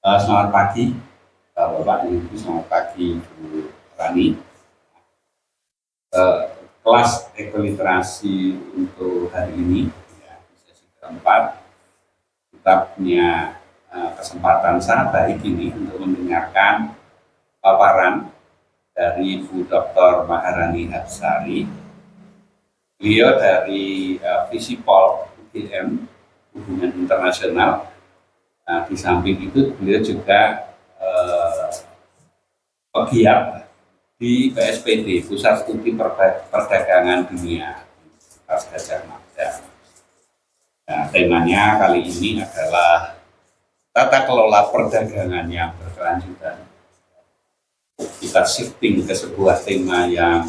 Selamat pagi, Bapak Ibu, selamat pagi Bu Rani. Kelas ekoliterasi untuk hari ini, ya, sesi keempat, kita punya kesempatan sangat baik ini untuk mendengarkan paparan dari Bu Dr. Maharani Hapsari. Beliau dari Visipol UGM, Hubungan Internasional. Nah, di samping itu beliau juga pegiat di PSPD, Pusat Studi Perdagangan Dunia, Gajah Mada. Nah, temanya kali ini adalah tata kelola perdagangan yang berkelanjutan. Kita shifting ke sebuah tema yang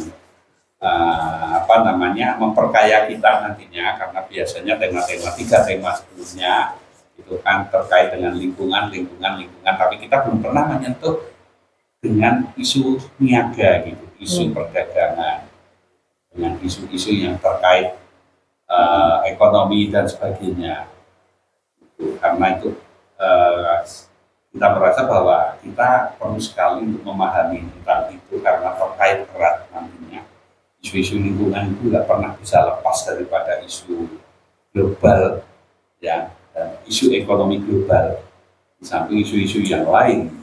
memperkaya kita nantinya, karena biasanya tiga tema sebelumnya itu kan terkait dengan lingkungan, tapi kita belum pernah menyentuh dengan isu niaga gitu, isu perdagangan, dengan isu-isu yang terkait ekonomi dan sebagainya. Karena itu kita merasa bahwa kita perlu sekali untuk memahami tentang itu, karena terkait erat nantinya. Isu-isu lingkungan itu nggak pernah bisa lepas daripada isu global, ya, dan isu ekonomi global di samping isu-isu yang lain.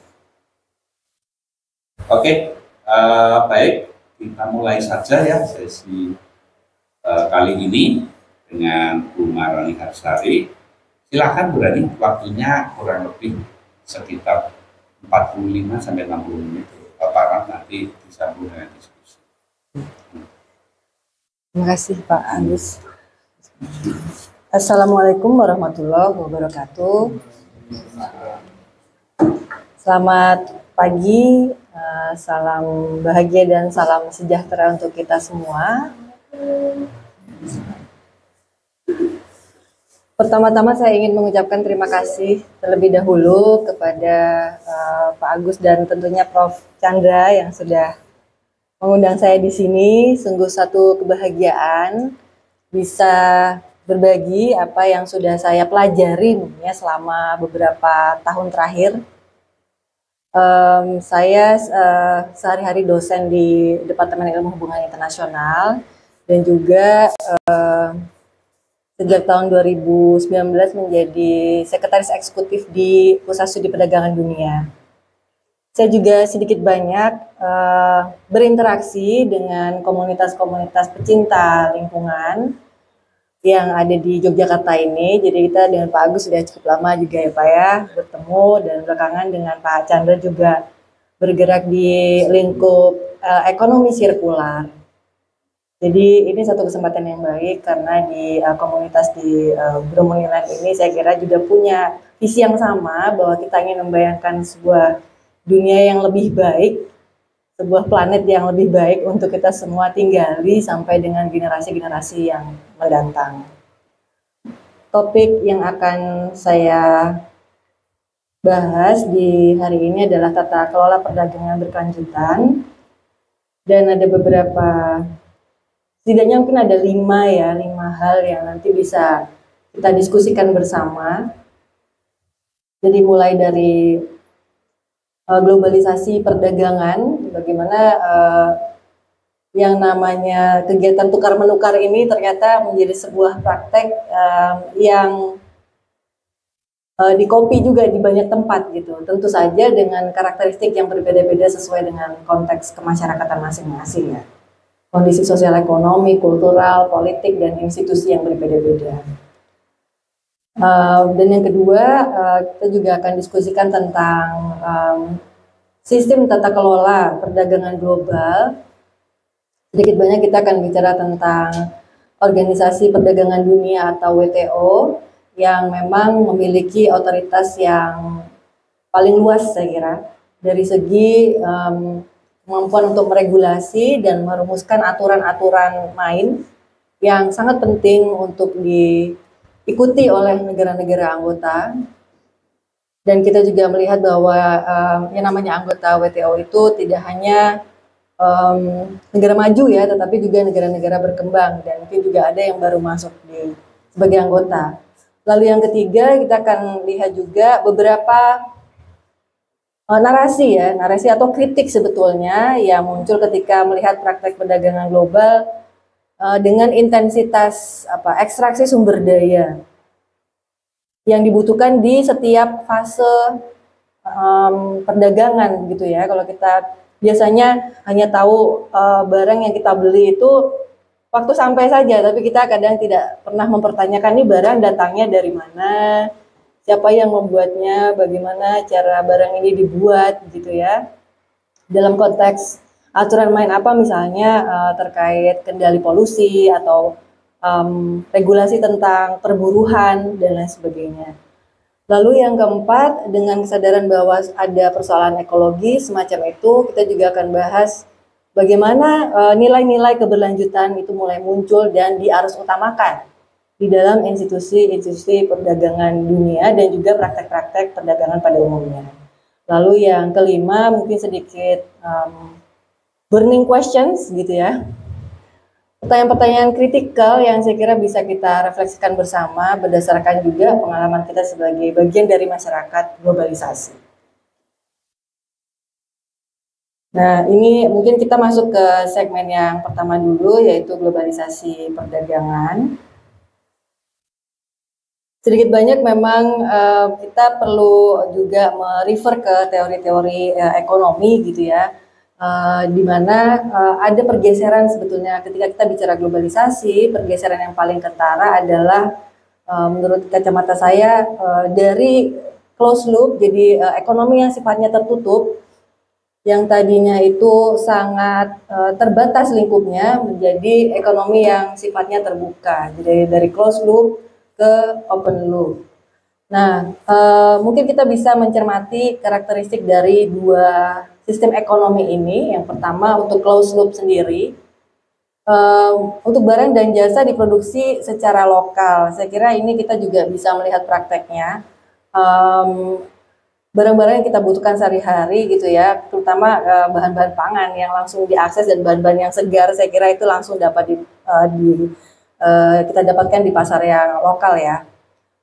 Oke, baik, kita mulai saja ya sesi kali ini dengan Bu Maharani Hapsari. Silakan Bu Rani, waktunya kurang lebih sekitar 45 sampai 60 menit. Paparan nanti disambung dengan diskusi. Terima kasih Pak Agus. Assalamualaikum warahmatullahi wabarakatuh. Selamat pagi, salam bahagia dan salam sejahtera untuk kita semua. Pertama-tama saya ingin mengucapkan terima kasih terlebih dahulu kepada Pak Agus dan tentunya Prof. Chandra yang sudah mengundang saya di sini. Sungguh satu kebahagiaan bisa berbagi apa yang sudah saya pelajari ya selama beberapa tahun terakhir. Saya sehari-hari dosen di Departemen Ilmu Hubungan Internasional dan juga sejak tahun 2019 menjadi sekretaris eksekutif di Pusat Studi Perdagangan Dunia. Saya juga sedikit banyak berinteraksi dengan komunitas-komunitas pecinta lingkungan yang ada di Yogyakarta ini. Jadi kita dengan Pak Agus sudah cukup lama juga ya Pak ya bertemu, dan belakangan dengan Pak Chandra juga bergerak di lingkup ekonomi sirkular. Jadi ini satu kesempatan yang baik karena di komunitas di Bromongiland ini saya kira juga punya visi yang sama, bahwa kita ingin membayangkan sebuah dunia yang lebih baik, sebuah planet yang lebih baik untuk kita semua tinggali sampai dengan generasi-generasi yang mendatang. Topik yang akan saya bahas di hari ini adalah tata kelola perdagangan berkelanjutan, dan ada beberapa, setidaknya mungkin ada 5 hal yang nanti bisa kita diskusikan bersama. Jadi mulai dari globalisasi perdagangan, bagaimana yang namanya kegiatan tukar-menukar ini ternyata menjadi sebuah praktek yang dikopi juga di banyak tempat gitu. Tentu saja dengan karakteristik yang berbeda-beda sesuai dengan konteks kemasyarakatan masing-masing ya. Kondisi sosial ekonomi, kultural, politik, dan institusi yang berbeda-beda. Dan yang kedua, kita juga akan diskusikan tentang sistem tata kelola perdagangan global. Sedikit banyak kita akan bicara tentang Organisasi Perdagangan Dunia atau WTO, yang memang memiliki otoritas yang paling luas saya kira, dari segi kemampuan untuk meregulasi dan merumuskan aturan-aturan main yang sangat penting untuk diikuti oleh negara-negara anggota. Dan kita juga melihat bahwa yang namanya anggota WTO itu tidak hanya negara maju ya, tetapi juga negara-negara berkembang, dan mungkin juga ada yang baru masuk sebagai anggota. Lalu yang ketiga, kita akan lihat juga beberapa narasi ya, narasi atau kritik sebetulnya yang muncul ketika melihat praktek perdagangan global dengan intensitas ekstraksi sumber daya yang dibutuhkan di setiap fase perdagangan gitu ya. Kalau kita biasanya hanya tahu barang yang kita beli itu waktu sampai saja, tapi kita kadang tidak pernah mempertanyakan ini barang datangnya dari mana, siapa yang membuatnya, bagaimana cara barang ini dibuat gitu ya. Dalam konteks aturan main apa misalnya terkait kendali polusi atau regulasi tentang perburuhan dan lain sebagainya. Lalu yang keempat, dengan kesadaran bahwa ada persoalan ekologi semacam itu, kita juga akan bahas bagaimana nilai-nilai keberlanjutan itu mulai muncul dan diarus utamakan di dalam institusi-institusi perdagangan dunia dan juga praktek-praktek perdagangan pada umumnya. Lalu yang kelima, mungkin sedikit burning questions gitu ya. Pertanyaan-pertanyaan kritikal yang saya kira bisa kita refleksikan bersama berdasarkan juga pengalaman kita sebagai bagian dari masyarakat globalisasi. Nah, ini mungkin kita masuk ke segmen yang pertama dulu, yaitu globalisasi perdagangan. Sedikit banyak memang kita perlu juga merefer ke teori-teori ekonomi gitu ya, di mana ada pergeseran sebetulnya ketika kita bicara globalisasi. Pergeseran yang paling kentara adalah menurut kacamata saya dari closed loop jadi ekonomi yang sifatnya tertutup, yang tadinya itu sangat terbatas lingkupnya, menjadi ekonomi yang sifatnya terbuka, jadi dari closed loop ke open loop. Nah, mungkin kita bisa mencermati karakteristik dari dua sistem ekonomi ini. Yang pertama untuk closed loop sendiri, untuk barang dan jasa diproduksi secara lokal. Saya kira ini kita juga bisa melihat prakteknya. Barang-barang yang kita butuhkan sehari-hari gitu ya, terutama bahan-bahan pangan yang langsung diakses dan bahan-bahan yang segar, saya kira itu langsung dapat kita dapatkan di pasar yang lokal ya.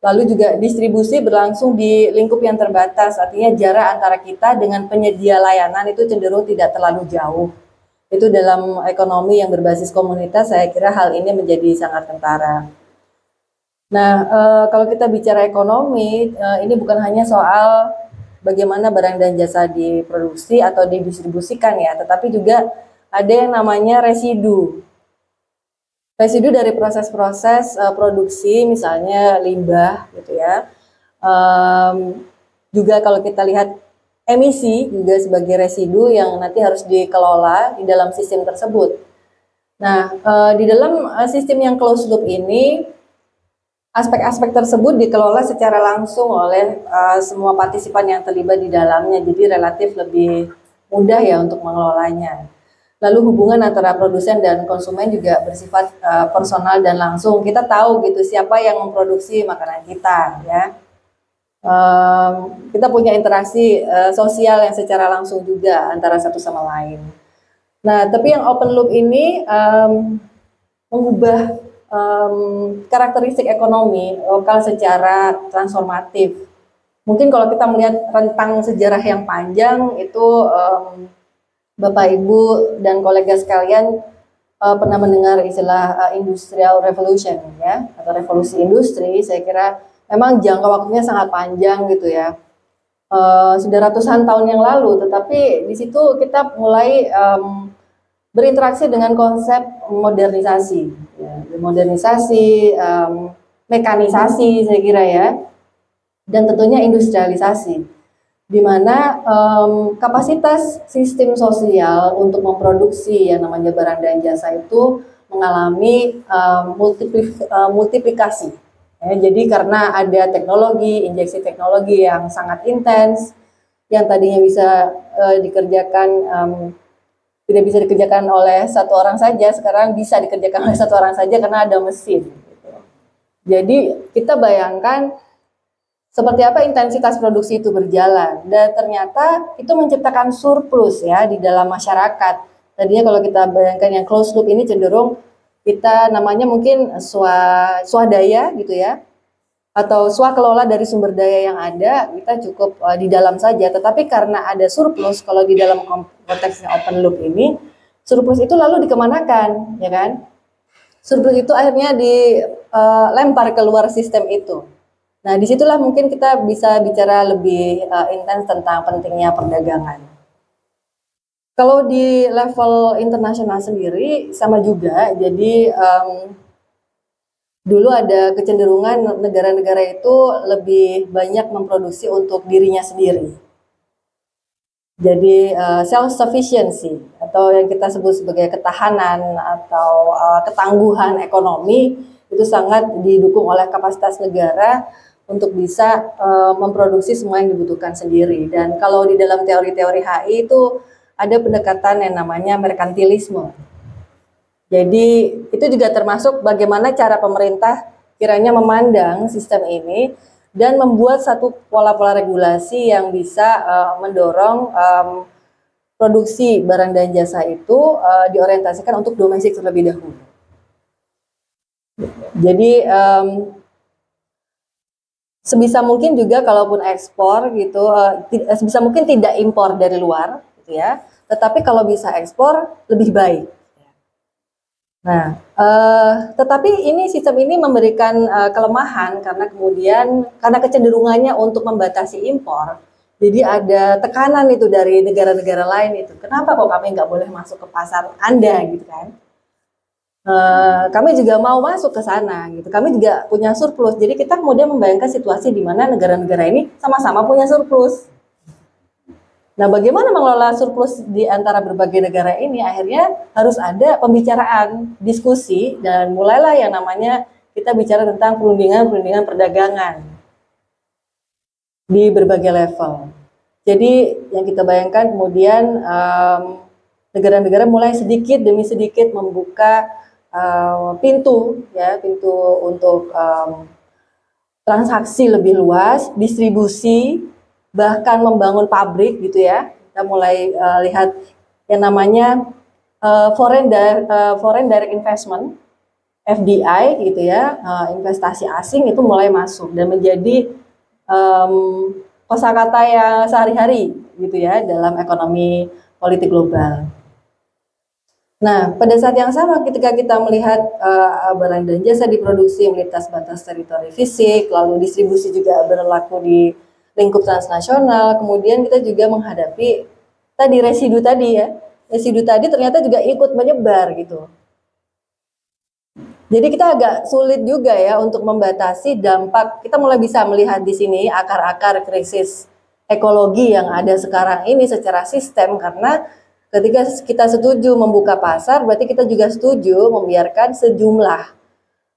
Lalu juga distribusi berlangsung di lingkup yang terbatas, artinya jarak antara kita dengan penyedia layanan itu cenderung tidak terlalu jauh. Itu dalam ekonomi yang berbasis komunitas, saya kira hal ini menjadi sangat kentara. Nah, kalau kita bicara ekonomi, ini bukan hanya soal bagaimana barang dan jasa diproduksi atau didistribusikan ya, tetapi juga ada yang namanya residu. Residu dari proses-proses produksi, misalnya limbah gitu ya. Juga kalau kita lihat emisi juga sebagai residu yang nanti harus dikelola di dalam sistem tersebut. Nah, di dalam sistem yang closed loop ini, aspek-aspek tersebut dikelola secara langsung oleh semua partisipan yang terlibat di dalamnya, jadi relatif lebih mudah ya untuk mengelolanya. Lalu hubungan antara produsen dan konsumen juga bersifat personal dan langsung. Kita tahu gitu siapa yang memproduksi makanan kita ya. Kita punya interaksi sosial yang secara langsung juga antara satu sama lain. Nah, tapi yang open loop ini mengubah karakteristik ekonomi lokal secara transformatif. Mungkin kalau kita melihat rentang sejarah yang panjang itu Bapak, Ibu, dan kolega sekalian pernah mendengar istilah Industrial Revolution ya, atau revolusi industri. Saya kira memang jangka waktunya sangat panjang gitu ya. Sudah ratusan tahun yang lalu, tetapi di situ kita mulai berinteraksi dengan konsep modernisasi, ya, modernisasi, mekanisasi saya kira ya, dan tentunya industrialisasi, di mana kapasitas sistem sosial untuk memproduksi yang namanya barang dan jasa itu mengalami multiplikasi. Ya, jadi karena ada teknologi, injeksi teknologi yang sangat intens, yang tadinya bisa dikerjakan, tidak bisa dikerjakan oleh satu orang saja, sekarang bisa dikerjakan oleh satu orang saja karena ada mesin. Jadi kita bayangkan seperti apa intensitas produksi itu berjalan, dan ternyata itu menciptakan surplus ya di dalam masyarakat. Tadinya kalau kita bayangkan yang closed loop ini cenderung kita namanya mungkin swadaya gitu ya. atau swakelola dari sumber daya yang ada, kita cukup di dalam saja. Tetapi karena ada surplus, kalau di dalam konteksnya open loop ini, surplus itu lalu dikemanakan, ya kan? Surplus itu akhirnya dilempar keluar sistem itu. Nah, disitulah mungkin kita bisa bicara lebih intens tentang pentingnya perdagangan. Kalau di level internasional sendiri sama juga, jadi dulu ada kecenderungan negara-negara itu lebih banyak memproduksi untuk dirinya sendiri. Jadi self-sufficiency atau yang kita sebut sebagai ketahanan atau ketangguhan ekonomi itu sangat didukung oleh kapasitas negara untuk bisa memproduksi semua yang dibutuhkan sendiri. Dan kalau di dalam teori-teori HI itu ada pendekatan yang namanya merkantilisme. Jadi itu juga termasuk bagaimana cara pemerintah kiranya memandang sistem ini dan membuat satu pola-pola regulasi yang bisa mendorong produksi barang dan jasa itu diorientasikan untuk domestik terlebih dahulu. Jadi sebisa mungkin juga kalaupun ekspor gitu, sebisa mungkin tidak impor dari luar, gitu ya. Tetapi kalau bisa ekspor lebih baik. Nah, tetapi ini sistem ini memberikan kelemahan karena kemudian karena kecenderungannya untuk membatasi impor, jadi ada tekanan itu dari negara-negara lain itu. Kenapa kok kami nggak boleh masuk ke pasar Anda gitu kan? Kami juga mau masuk ke sana gitu. Kami juga punya surplus. Jadi kita kemudian membayangkan situasi di mana negara-negara ini sama-sama punya surplus. Nah, bagaimana mengelola surplus di antara berbagai negara ini? Akhirnya harus ada pembicaraan, diskusi, dan mulailah yang namanya kita bicara tentang perundingan perdagangan di berbagai level. Jadi yang kita bayangkan kemudian negara-negara mulai sedikit demi sedikit membuka pintu untuk transaksi lebih luas, distribusi, bahkan membangun pabrik gitu ya. Kita mulai lihat yang namanya foreign direct investment (FDI) gitu ya, investasi asing itu mulai masuk dan menjadi kosakata yang sehari-hari gitu ya dalam ekonomi politik global. Nah, pada saat yang sama ketika kita melihat barang dan jasa diproduksi melintas batas teritori fisik, lalu distribusi juga berlaku di lingkup transnasional, kemudian kita juga menghadapi tadi residu tadi ya. Residu tadi ternyata juga ikut menyebar gitu. Jadi kita agak sulit juga ya untuk membatasi dampak. Kita mulai bisa melihat di sini akar-akar krisis ekologi yang ada sekarang ini secara sistem, karena ketika kita setuju membuka pasar, berarti kita juga setuju membiarkan sejumlah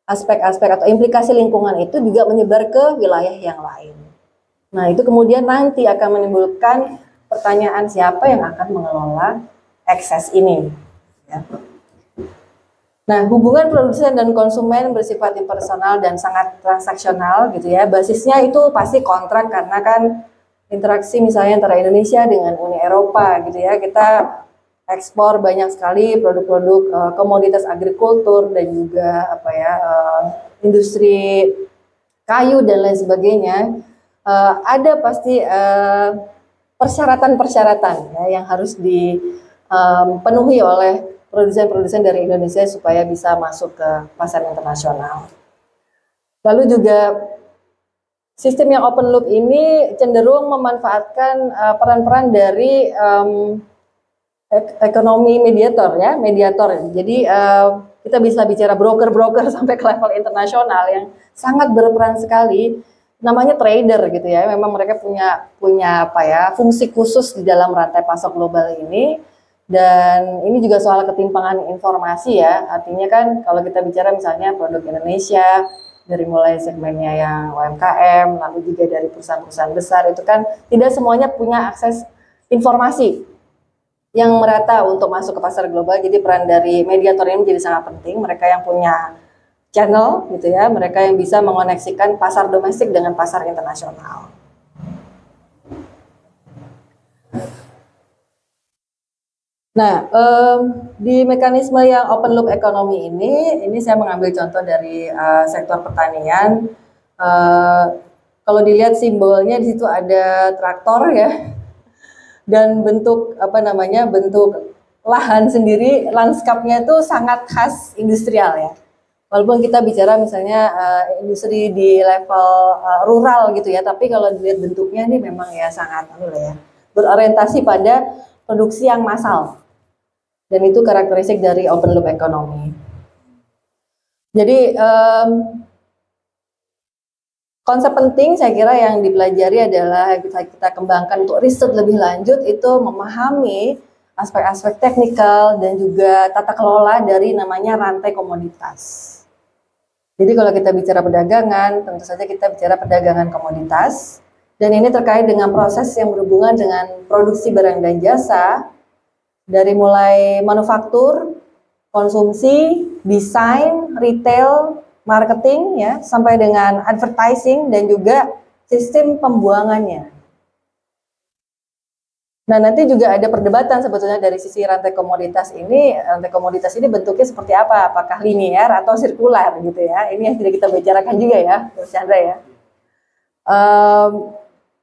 aspek-aspek atau implikasi lingkungan itu juga menyebar ke wilayah yang lain. Nah, itu kemudian nanti akan menimbulkan pertanyaan siapa yang akan mengelola ekses ini. Ya. Nah, hubungan produsen dan konsumen bersifat impersonal dan sangat transaksional gitu ya. Basisnya itu pasti kontrak karena kan interaksi misalnya antara Indonesia dengan Uni Eropa gitu ya. Kita ekspor banyak sekali produk-produk komoditas agrikultur dan juga industri kayu dan lain sebagainya. Ada pasti persyaratan-persyaratan ya, yang harus dipenuhi oleh produsen-produsen dari Indonesia supaya bisa masuk ke pasar internasional. Lalu juga sistem yang open loop ini cenderung memanfaatkan peran-peran dari ekonomi mediator ya, mediator. Jadi kita bisa bicara broker-broker sampai ke level internasional yang sangat berperan sekali. Namanya trader gitu ya. Memang mereka punya fungsi khusus di dalam rantai pasok global ini. Dan ini juga soal ketimpangan informasi ya. Artinya kan kalau kita bicara misalnya produk Indonesia dari mulai segmennya yang UMKM, lalu juga dari perusahaan-perusahaan besar, itu kan tidak semuanya punya akses informasi yang merata untuk masuk ke pasar global. Jadi peran dari mediator ini menjadi sangat penting. Mereka yang punya channel gitu ya, mereka yang bisa mengoneksikan pasar domestik dengan pasar internasional. Nah, di mekanisme yang open loop ekonomi ini saya mengambil contoh dari sektor pertanian. Eh, Kalau dilihat simbolnya di situ ada traktor ya, dan bentuk apa namanya, bentuk lahan sendiri, lanskapnya itu sangat khas industrial ya. Walaupun kita bicara misalnya industri di level rural gitu ya, tapi kalau dilihat bentuknya ini memang ya sangat ya, berorientasi pada produksi yang massal. Dan itu karakteristik dari open loop economy. Jadi konsep penting saya kira yang dipelajari adalah bisa kita kembangkan untuk riset lebih lanjut itu memahami aspek-aspek teknikal dan juga tata kelola dari namanya rantai komoditas. Jadi kalau kita bicara perdagangan, tentu saja kita bicara perdagangan komoditas, dan ini terkait dengan proses yang berhubungan dengan produksi barang dan jasa, dari mulai manufaktur, konsumsi, desain, retail, marketing, ya, sampai dengan advertising dan juga sistem pembuangannya. Nah, nanti juga ada perdebatan sebetulnya dari sisi rantai komoditas ini. Rantai komoditas ini bentuknya seperti apa? Apakah linear atau sirkular gitu ya? Ini yang tidak kita bicarakan juga ya, Mas Chandra ya.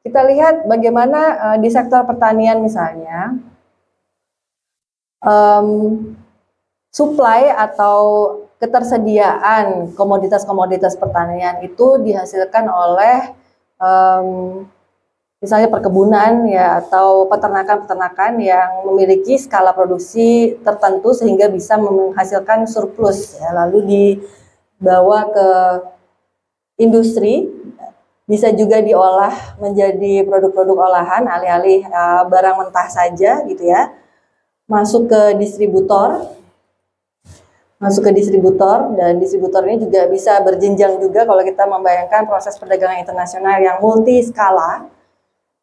Kita lihat bagaimana di sektor pertanian misalnya, supply atau ketersediaan komoditas-komoditas pertanian itu dihasilkan oleh misalnya perkebunan ya, atau peternakan-peternakan yang memiliki skala produksi tertentu sehingga bisa menghasilkan surplus ya, lalu dibawa ke industri, bisa juga diolah menjadi produk-produk olahan alih-alih barang mentah saja gitu ya, masuk ke distributor, dan distributor ini juga bisa berjenjang juga kalau kita membayangkan proses perdagangan internasional yang multi skala.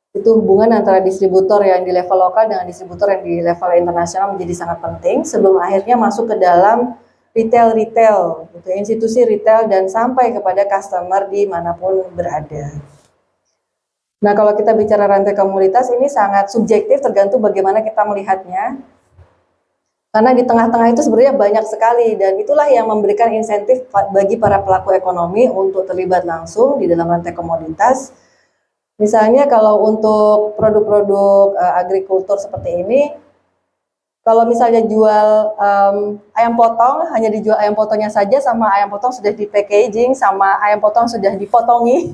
Itu hubungan antara distributor yang di level lokal dengan distributor yang di level internasional menjadi sangat penting sebelum akhirnya masuk ke dalam retail gitu, institusi retail dan sampai kepada customer dimanapun berada. Nah, kalau kita bicara rantai komoditas ini sangat subjektif, tergantung bagaimana kita melihatnya. Karena di tengah-tengah itu sebenarnya banyak sekali, dan itulah yang memberikan insentif bagi para pelaku ekonomi untuk terlibat langsung di dalam rantai komoditas. Misalnya kalau untuk produk-produk agrikultur seperti ini, kalau misalnya jual ayam potong, hanya dijual ayam potongnya saja sama ayam potong sudah di packaging, sama ayam potong sudah dipotongi,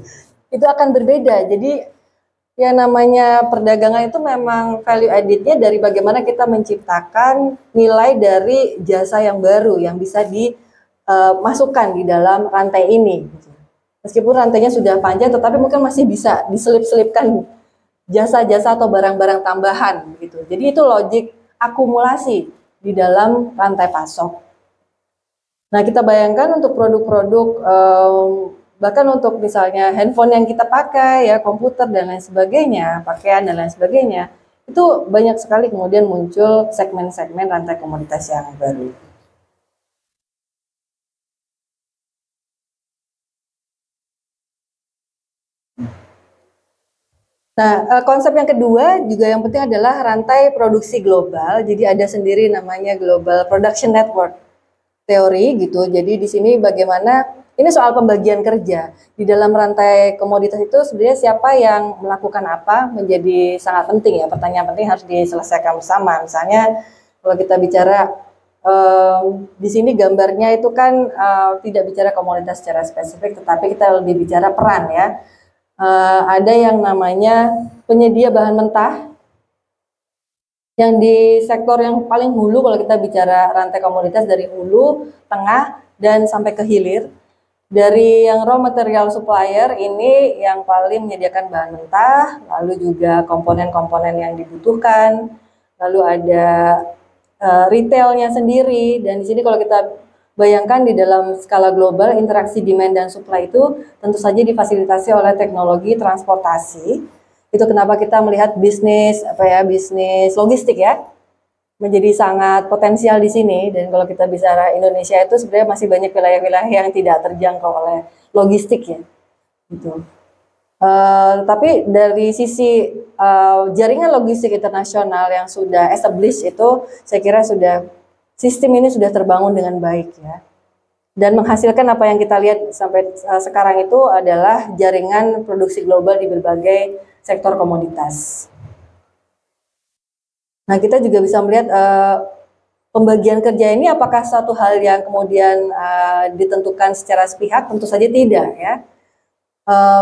itu akan berbeda. Jadi ya namanya perdagangan itu memang value added-nya dari bagaimana kita menciptakan nilai dari jasa yang baru yang bisa dimasukkan di dalam rantai ini. Meskipun rantainya sudah panjang, tetapi mungkin masih bisa diselip-selipkan jasa-jasa atau barang-barang tambahan gitu. Jadi itu logik akumulasi di dalam rantai pasok. Nah, kita bayangkan untuk produk-produk bahkan untuk misalnya handphone yang kita pakai ya, komputer dan lain sebagainya, pakaian dan lain sebagainya, itu banyak sekali kemudian muncul segmen-segmen rantai komoditas yang baru. Nah, konsep yang kedua juga yang penting adalah rantai produksi global. Jadi ada sendiri namanya Global Production Network teori gitu. Jadi di sini bagaimana ini soal pembagian kerja di dalam rantai komoditas itu sebenarnya siapa yang melakukan apa menjadi sangat penting ya. Pertanyaan penting harus diselesaikan bersama. Misalnya kalau kita bicara di sini gambarnya itu kan tidak bicara komoditas secara spesifik, tetapi kita lebih bicara peran ya. Ada yang namanya penyedia bahan mentah yang di sektor yang paling hulu kalau kita bicara rantai komoditas, dari hulu, tengah, dan sampai ke hilir. Dari yang raw material supplier ini yang paling menyediakan bahan mentah, lalu juga komponen-komponen yang dibutuhkan, lalu ada retailnya sendiri, dan di sini kalau kita bayangkan di dalam skala global, interaksi demand dan supply itu tentu saja difasilitasi oleh teknologi transportasi. Itu kenapa kita melihat bisnis logistik ya menjadi sangat potensial di sini. Dan kalau kita bicara Indonesia itu sebenarnya masih banyak wilayah-wilayah yang tidak terjangkau oleh logistik ya. Gitu. Tapi dari sisi jaringan logistik internasional yang sudah established itu, saya kira sistem ini sudah terbangun dengan baik ya. dan menghasilkan apa yang kita lihat sampai sekarang itu adalah jaringan produksi global di berbagai sektor komoditas. Nah, kita juga bisa melihat pembagian kerja ini apakah suatu hal yang kemudian ditentukan secara sepihak? Tentu saja tidak, ya.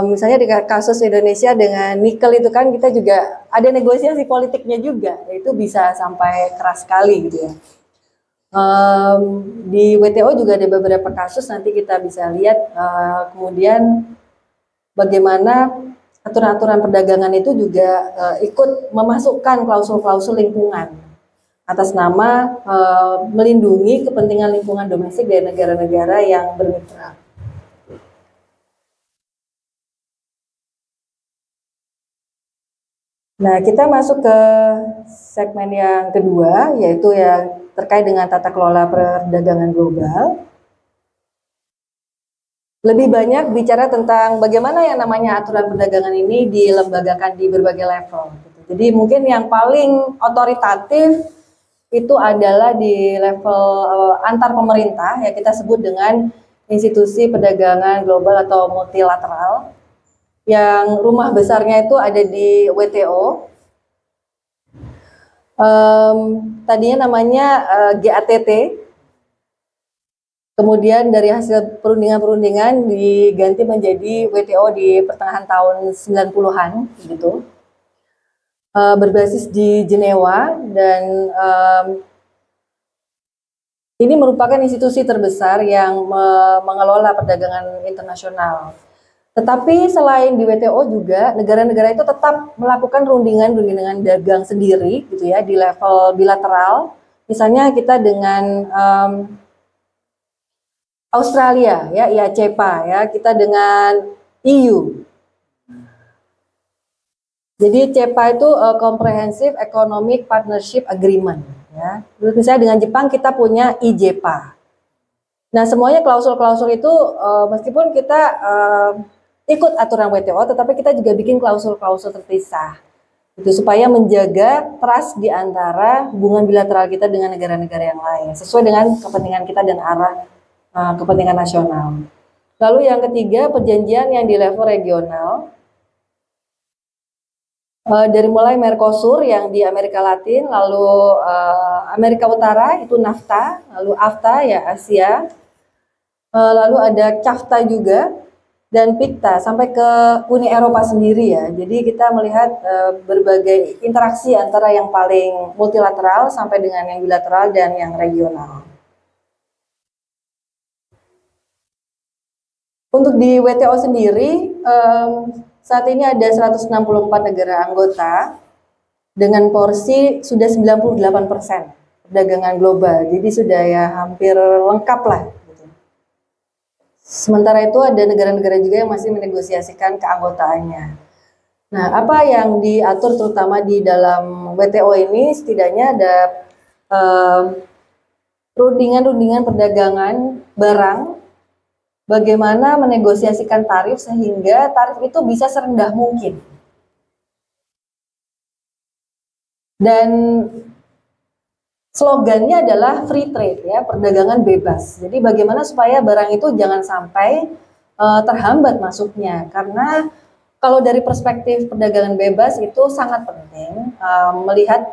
Misalnya di kasus Indonesia dengan nikel itu kan kita juga ada negosiasi politiknya juga, itu bisa sampai keras sekali gitu ya. Di WTO juga ada beberapa kasus, nanti kita bisa lihat kemudian bagaimana aturan-aturan perdagangan itu juga ikut memasukkan klausul-klausul lingkungan atas nama melindungi kepentingan lingkungan domestik dari negara-negara yang bermitra. Nah, kita masuk ke segmen yang kedua, yaitu yang terkait dengan tata kelola perdagangan global. Lebih banyak bicara tentang bagaimana yang namanya aturan perdagangan ini dilembagakan di berbagai level. Jadi mungkin yang paling otoritatif itu adalah di level antar pemerintah, ya kita sebut dengan institusi perdagangan global atau multilateral, yang rumah besarnya itu ada di WTO. Tadinya namanya GATT, kemudian dari hasil perundingan-perundingan diganti menjadi WTO di pertengahan tahun 90-an gitu. Berbasis di Jenewa, dan ini merupakan institusi terbesar yang mengelola perdagangan internasional. Tetapi selain di WTO juga negara-negara itu tetap melakukan rundingan dagang sendiri gitu ya di level bilateral. Misalnya kita dengan Australia ya, IACPA ya, kita dengan EU. Jadi CEPA itu Comprehensive Economic Partnership Agreement ya. Terus misalnya dengan Jepang kita punya IJPA. Nah, semuanya klausul-klausul itu meskipun kita ikut aturan WTO, tetapi kita juga bikin klausul-klausul terpisah, itu supaya menjaga trust di antara hubungan bilateral kita dengan negara-negara yang lain, sesuai dengan kepentingan kita dan arah kepentingan nasional. Lalu yang ketiga, perjanjian yang di level regional, dari mulai Mercosur yang di Amerika Latin, lalu Amerika Utara itu NAFTA, lalu AFTA ya Asia, lalu ada CAFTA juga, dan PICTA sampai ke Uni Eropa sendiri ya. Jadi kita melihat berbagai interaksi antara yang paling multilateral sampai dengan yang bilateral dan yang regional. Untuk di WTO sendiri, saat ini ada 164 negara anggota dengan porsi sudah 98% perdagangan global. Jadi sudah ya hampir lengkap lah. Sementara itu ada negara-negara juga yang masih menegosiasikan keanggotaannya. Nah, apa yang diatur terutama di dalam WTO ini, setidaknya ada rundingan-rundingan perdagangan barang, bagaimana menegosiasikan tarif sehingga tarif itu bisa serendah mungkin. Dan slogannya adalah free trade ya, perdagangan bebas. Jadi bagaimana supaya barang itu jangan sampai terhambat masuknya, karena kalau dari perspektif perdagangan bebas itu sangat penting melihat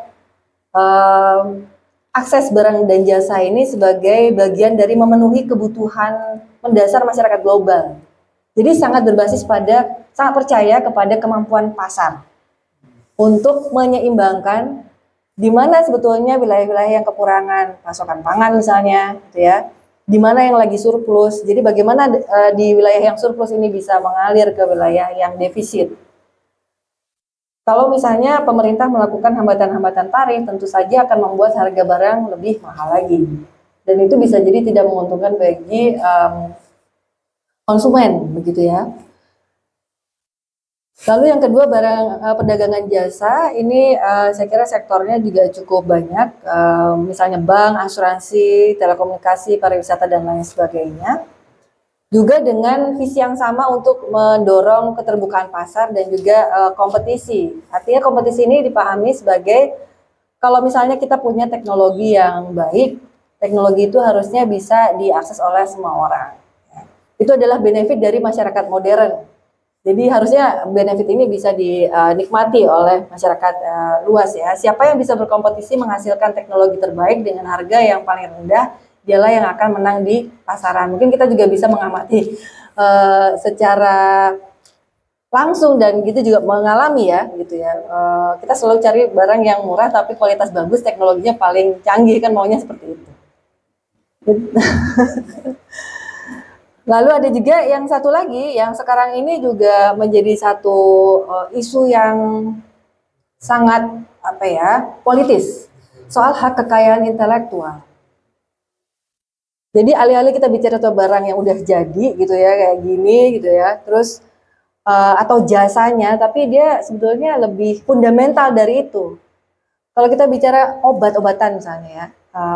akses barang dan jasa ini sebagai bagian dari memenuhi kebutuhan mendasar masyarakat global. Jadi sangat berbasis pada, sangat percaya kepada kemampuan pasar untuk menyeimbangkan di mana sebetulnya wilayah-wilayah yang kekurangan pasokan pangan misalnya, gitu ya, di mana yang lagi surplus. Jadi bagaimana di wilayah yang surplus ini bisa mengalir ke wilayah yang defisit. Kalau misalnya pemerintah melakukan hambatan-hambatan tarif, tentu saja akan membuat harga barang lebih mahal lagi. Dan itu bisa jadi tidak menguntungkan bagi konsumen, begitu ya. Lalu yang kedua, barang perdagangan jasa, ini saya kira sektornya juga cukup banyak, misalnya bank, asuransi, telekomunikasi, pariwisata, dan lain sebagainya. Juga dengan visi yang sama untuk mendorong keterbukaan pasar dan juga kompetisi. Artinya kompetisi ini dipahami sebagai, kalau misalnya kita punya teknologi yang baik, teknologi itu harusnya bisa diakses oleh semua orang. Itu adalah benefit dari masyarakat modern. Jadi harusnya benefit ini bisa dinikmati oleh masyarakat luas ya. Siapa yang bisa berkompetisi menghasilkan teknologi terbaik dengan harga yang paling rendah, dialah yang akan menang di pasaran. Mungkin kita juga bisa mengamati secara langsung dan gitu juga mengalami ya gitu ya. Kita selalu cari barang yang murah tapi kualitas bagus, teknologinya paling canggih, kan maunya seperti itu. Lalu ada juga yang satu lagi yang sekarang ini juga menjadi satu isu yang sangat politis, soal hak kekayaan intelektual. Jadi alih-alih kita bicara soal barang yang udah jadi gitu ya, kayak gini gitu ya, terus atau jasanya, tapi dia sebetulnya lebih fundamental dari itu. Kalau kita bicara obat-obatan misalnya ya,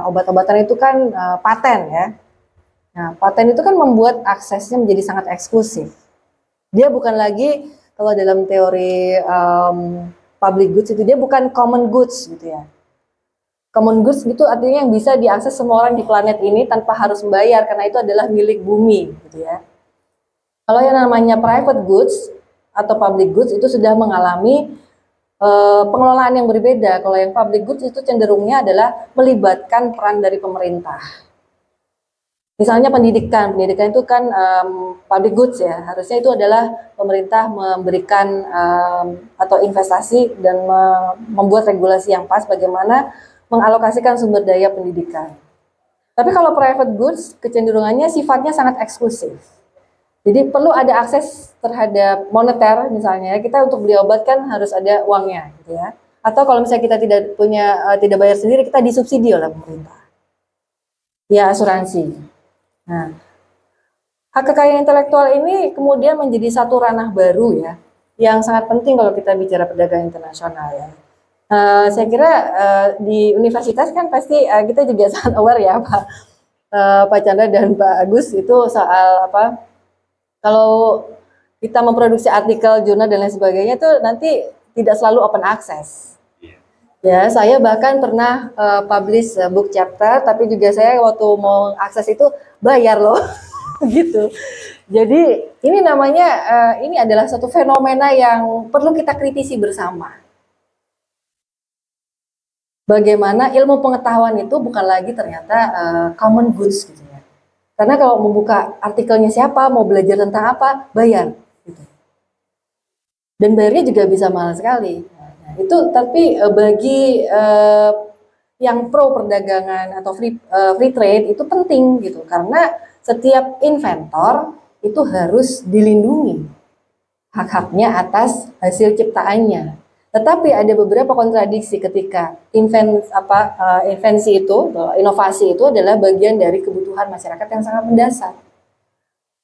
obat-obatan itu kan paten ya. Nah, paten itu kan membuat aksesnya menjadi sangat eksklusif. Dia bukan lagi, kalau dalam teori public goods itu, dia bukan common goods gitu ya. Common goods itu artinya yang bisa diakses semua orang di planet ini tanpa harus membayar, karena itu adalah milik bumi gitu ya. Kalau yang namanya private goods atau public goods itu sudah mengalami pengelolaan yang berbeda. Kalau yang public goods itu cenderungnya adalah melibatkan peran dari pemerintah. Misalnya pendidikan itu kan public goods ya, harusnya itu adalah pemerintah memberikan atau investasi dan membuat regulasi yang pas bagaimana mengalokasikan sumber daya pendidikan. Tapi kalau private goods kecenderungannya sifatnya sangat eksklusif. Jadi perlu ada akses terhadap moneter misalnya, kita untuk beli obat kan harus ada uangnya gitu ya. Atau kalau misalnya kita tidak bayar sendiri, kita disubsidi oleh pemerintah. Ya, asuransi. Nah, hak kekayaan intelektual ini kemudian menjadi satu ranah baru ya, yang sangat penting kalau kita bicara perdagangan internasional ya. Saya kira di universitas kan pasti kita juga sangat aware ya Pak Chandra dan Pak Agus itu soal kalau kita memproduksi artikel, jurnal dan lain sebagainya itu nanti tidak selalu open access. Ya, saya bahkan pernah publish book chapter, tapi juga saya waktu mau akses itu bayar loh, gitu. Jadi ini namanya ini adalah satu fenomena yang perlu kita kritisi bersama. Bagaimana ilmu pengetahuan itu bukan lagi ternyata common goods gitu ya. Karena kalau membuka artikelnya siapa, mau belajar tentang apa, bayar. Gitu. Dan bayarnya juga bisa mahal sekali. Nah, itu tapi bagi yang pro perdagangan atau free trade itu penting gitu, karena setiap inventor itu harus dilindungi hak-haknya atas hasil ciptaannya. Tetapi ada beberapa kontradiksi ketika invensi itu, inovasi itu adalah bagian dari kebutuhan masyarakat yang sangat mendasar.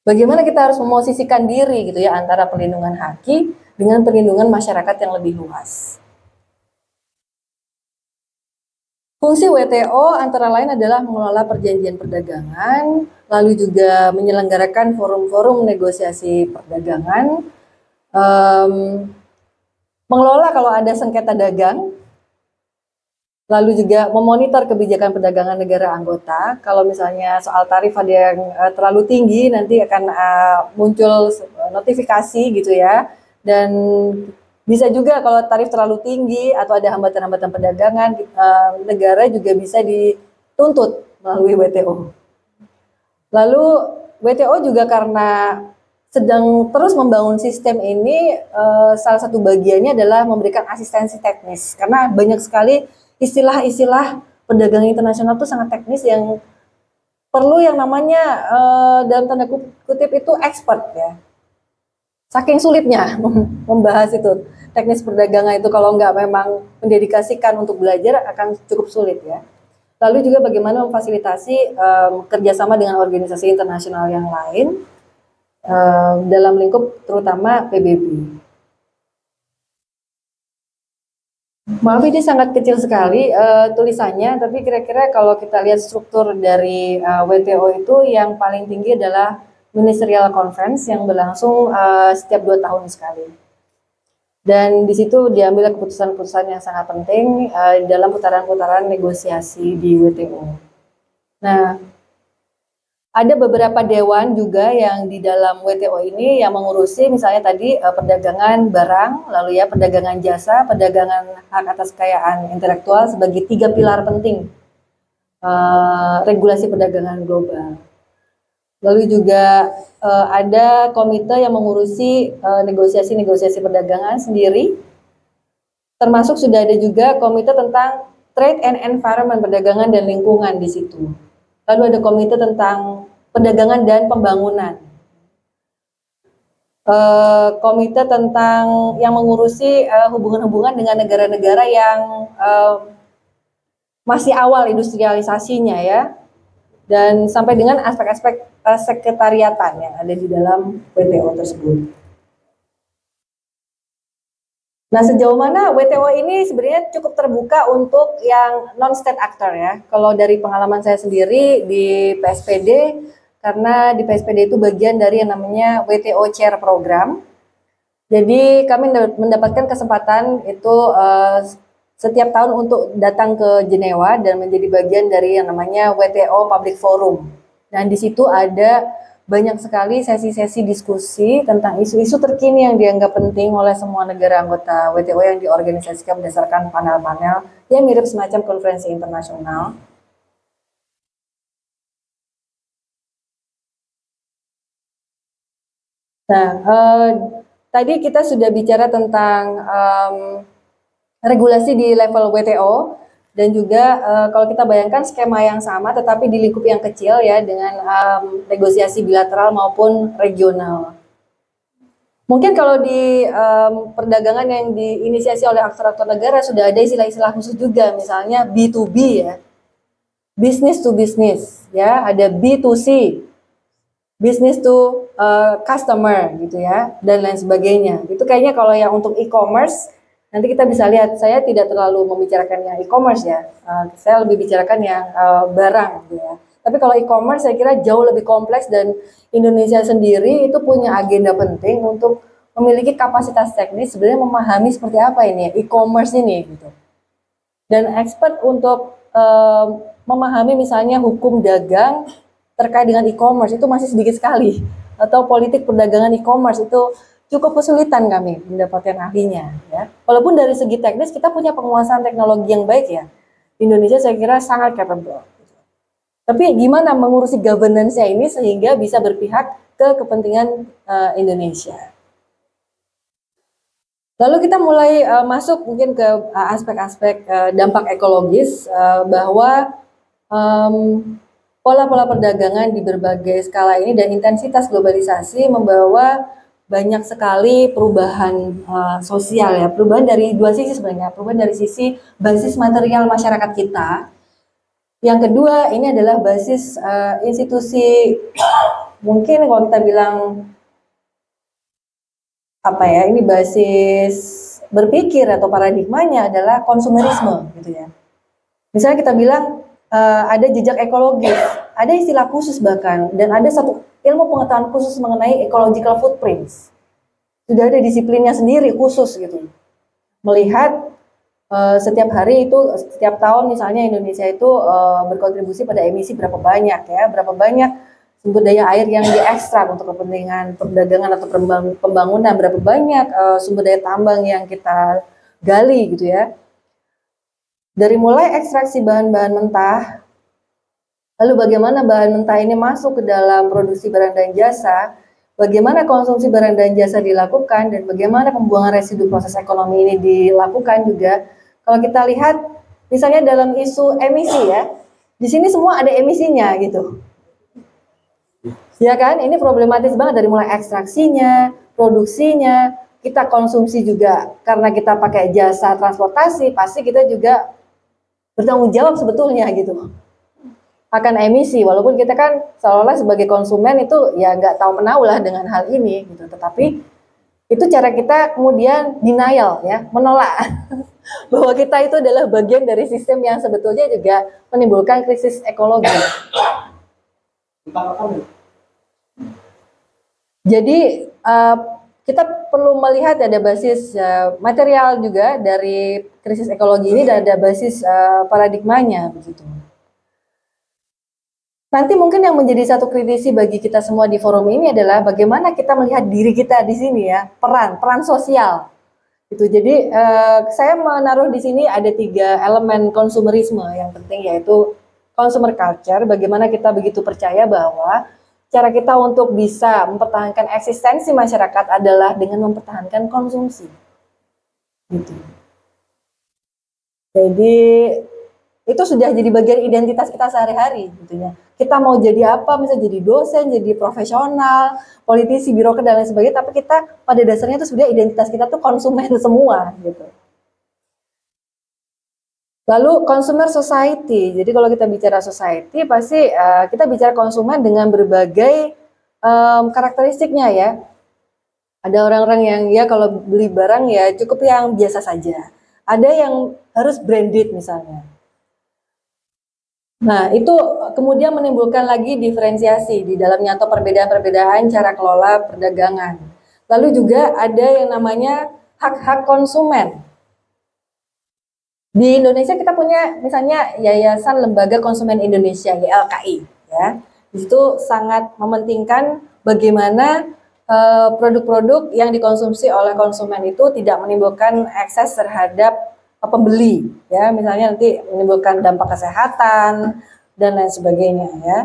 Bagaimana kita harus memosisikan diri gitu ya antara perlindungan haki dengan perlindungan masyarakat yang lebih luas. Fungsi WTO antara lain adalah mengelola perjanjian perdagangan, lalu juga menyelenggarakan forum-forum negosiasi perdagangan, mengelola kalau ada sengketa dagang, lalu juga memonitor kebijakan perdagangan negara anggota. Kalau misalnya soal tarif ada yang terlalu tinggi, nanti akan muncul notifikasi gitu ya, dan bisa juga kalau tarif terlalu tinggi atau ada hambatan-hambatan perdagangan, negara juga bisa dituntut melalui WTO. Lalu WTO juga karena sedang terus membangun sistem ini, salah satu bagiannya adalah memberikan asistensi teknis. Karena banyak sekali istilah-istilah perdagangan internasional itu sangat teknis yang perlu yang namanya dalam tanda kutip itu expert ya. Saking sulitnya membahas itu teknis perdagangan itu, kalau nggak memang mendedikasikan untuk belajar akan cukup sulit ya. Lalu juga bagaimana memfasilitasi kerjasama dengan organisasi internasional yang lain dalam lingkup terutama PBB. Maaf ini sangat kecil sekali tulisannya, tapi kira-kira kalau kita lihat struktur dari WTO itu yang paling tinggi adalah Ministerial Conference yang berlangsung setiap 2 tahun sekali. Dan di situ diambil keputusan-keputusan yang sangat penting dalam putaran-putaran negosiasi di WTO. Nah, ada beberapa dewan juga yang di dalam WTO ini yang mengurusi misalnya tadi perdagangan barang, lalu ya perdagangan jasa, perdagangan hak atas kekayaan intelektual sebagai 3 pilar penting regulasi perdagangan global. Lalu juga ada komite yang mengurusi negosiasi-negosiasi perdagangan sendiri, termasuk sudah ada juga komite tentang trade and environment, perdagangan dan lingkungan di situ. Lalu ada komite tentang perdagangan dan pembangunan. Komite tentang yang mengurusi hubungan-hubungan dengan negara-negara yang masih awal industrialisasinya ya, dan sampai dengan aspek-aspek sekretariatan yang ada di dalam WTO tersebut. Nah, sejauh mana WTO ini sebenarnya cukup terbuka untuk yang non-state actor ya. Kalau dari pengalaman saya sendiri di PSPD, karena di PSPD itu bagian dari yang namanya WTO Chair Program. Jadi kami mendapatkan kesempatan itu setiap tahun untuk datang ke Jenewa dan menjadi bagian dari yang namanya WTO Public Forum. Dan di situ ada banyak sekali sesi-sesi diskusi tentang isu-isu terkini yang dianggap penting oleh semua negara anggota WTO yang diorganisasikan berdasarkan panel-panel yang mirip semacam konferensi internasional. Nah, tadi kita sudah bicara tentang regulasi di level WTO. Dan juga kalau kita bayangkan skema yang sama tetapi di lingkup yang kecil ya dengan negosiasi bilateral maupun regional. Mungkin kalau di perdagangan yang diinisiasi oleh aktor-aktor negara sudah ada istilah-istilah khusus juga, misalnya B2B ya, business to business ya, ada B2C, business to customer gitu ya, dan lain sebagainya. Itu kayaknya kalau yang untuk e-commerce nanti kita bisa lihat, saya tidak terlalu membicarakan yang e-commerce ya, saya lebih bicarakan yang barang gitu ya. Tapi kalau e-commerce saya kira jauh lebih kompleks dan Indonesia sendiri itu punya agenda penting untuk memiliki kapasitas teknis sebenarnya memahami seperti apa ini e-commerce ini gitu. Dan expert untuk memahami misalnya hukum dagang terkait dengan e-commerce itu masih sedikit sekali, atau politik perdagangan e-commerce itu cukup kesulitan kami mendapatkan ahlinya ya. Walaupun dari segi teknis kita punya penguasaan teknologi yang baik ya. Indonesia saya kira sangat capable. Tapi gimana mengurusi governance-nya ini sehingga bisa berpihak ke kepentingan Indonesia. Lalu kita mulai masuk mungkin ke aspek-aspek dampak ekologis bahwa pola-pola perdagangan di berbagai skala ini dan intensitas globalisasi membawa banyak sekali perubahan sosial ya, perubahan dari dua sisi sebenarnya, perubahan dari sisi basis material masyarakat kita. Yang kedua ini adalah basis institusi, mungkin kalau kita bilang apa ya, ini basis berpikir atau paradigmanya adalah konsumerisme gitu ya. Misalnya kita bilang ada jejak ekologis, ada istilah khusus bahkan, dan ada satu ilmu pengetahuan khusus mengenai ecological footprints. Sudah ada disiplinnya sendiri khusus gitu. Melihat setiap hari itu, setiap tahun misalnya Indonesia itu berkontribusi pada emisi berapa banyak ya, berapa banyak sumber daya air yang diekstrak untuk kepentingan perdagangan atau pembangunan, berapa banyak sumber daya tambang yang kita gali gitu ya. Dari mulai ekstraksi bahan-bahan mentah, lalu bagaimana bahan mentah ini masuk ke dalam produksi barang dan jasa, bagaimana konsumsi barang dan jasa dilakukan, dan bagaimana pembuangan residu proses ekonomi ini dilakukan juga. Kalau kita lihat, misalnya dalam isu emisi ya, di sini semua ada emisinya gitu. Ya kan, ini problematis banget dari mulai ekstraksinya, produksinya, kita konsumsi juga karena kita pakai jasa transportasi, pasti kita juga bertanggung jawab sebetulnya gitu akan emisi, walaupun kita kan seolah-olah sebagai konsumen itu ya nggak tahu menau lah dengan hal ini gitu, tetapi itu cara kita kemudian denial ya, menolak bahwa kita itu adalah bagian dari sistem yang sebetulnya juga menimbulkan krisis ekologi. Jadi kita perlu melihat ada basis material juga dari krisis ekologi ini dan ada basis paradigmanya begitu. Nanti mungkin yang menjadi satu kritisi bagi kita semua di forum ini adalah bagaimana kita melihat diri kita di sini ya, peran sosial. Itu jadi saya menaruh di sini ada 3 elemen konsumerisme yang penting, yaitu consumer culture, bagaimana kita begitu percaya bahwa cara kita untuk bisa mempertahankan eksistensi masyarakat adalah dengan mempertahankan konsumsi. Gitu. Jadi itu sudah jadi bagian identitas kita sehari-hari gitu ya. Kita mau jadi apa, misalnya jadi dosen, jadi profesional, politisi, birokrat dan lain sebagainya, tapi kita pada dasarnya itu sebenarnya identitas kita tuh konsumen semua gitu. Lalu consumer society. Jadi kalau kita bicara society pasti kita bicara konsumen dengan berbagai karakteristiknya ya. Ada orang-orang yang ya kalau beli barang ya cukup yang biasa saja. Ada yang harus branded misalnya. Nah, itu kemudian menimbulkan lagi diferensiasi di dalamnya atau perbedaan-perbedaan cara kelola perdagangan. Lalu juga ada yang namanya hak-hak konsumen. Di Indonesia kita punya misalnya Yayasan Lembaga Konsumen Indonesia, YLKI, ya. Di situ sangat mementingkan bagaimana produk-produk yang dikonsumsi oleh konsumen itu tidak menimbulkan ekses terhadap pembeli, ya, misalnya nanti menimbulkan dampak kesehatan dan lain sebagainya, ya.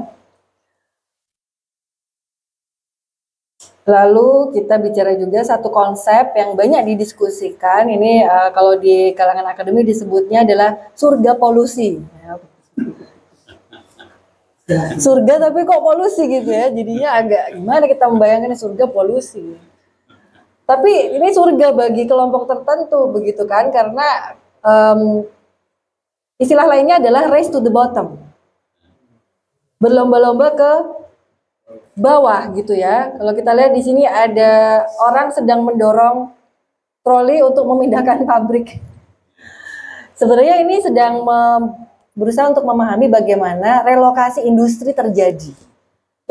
Lalu kita bicara juga satu konsep yang banyak didiskusikan, ini kalau di kalangan akademi disebutnya adalah surga polusi. Surga tapi kok polusi gitu ya, jadinya agak gimana kita membayangkan surga polusi. Tapi ini surga bagi kelompok tertentu begitu kan, karena istilah lainnya adalah race to the bottom, berlomba-lomba ke bawah gitu ya. Kalau kita lihat di sini ada orang sedang mendorong troli untuk memindahkan pabrik. Sebenarnya ini sedang berusaha untuk memahami bagaimana relokasi industri terjadi.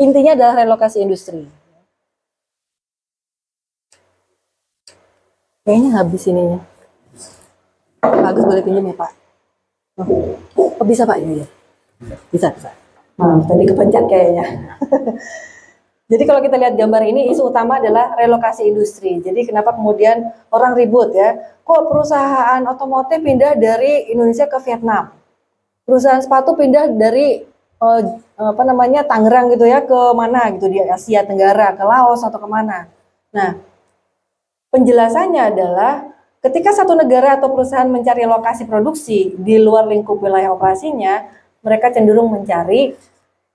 Intinya adalah relokasi industri. Kayaknya habis ininya. Pak Agus boleh pinjam ya Pak? Oh bisa Pak? Ya. Bisa. Tadi kepencet kayaknya. Jadi kalau kita lihat gambar ini, isu utama adalah relokasi industri. Jadi kenapa kemudian orang ribut ya? Kok perusahaan otomotif pindah dari Indonesia ke Vietnam? Perusahaan sepatu pindah dari Tangerang gitu ya ke mana gitu di Asia Tenggara, ke Laos atau kemana? Nah, penjelasannya adalah ketika satu negara atau perusahaan mencari lokasi produksi di luar lingkup wilayah operasinya, mereka cenderung mencari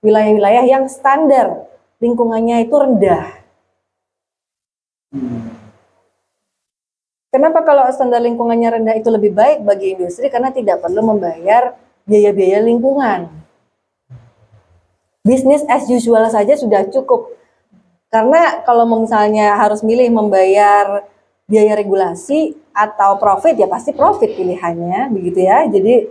wilayah-wilayah yang standar lingkungannya itu rendah. Kenapa kalau standar lingkungannya rendah itu lebih baik bagi industri? Karena tidak perlu membayar biaya-biaya lingkungan. Bisnis as usual saja sudah cukup. Karena kalau misalnya harus milih membayar biaya regulasi atau profit, ya pasti profit pilihannya, begitu ya. Jadi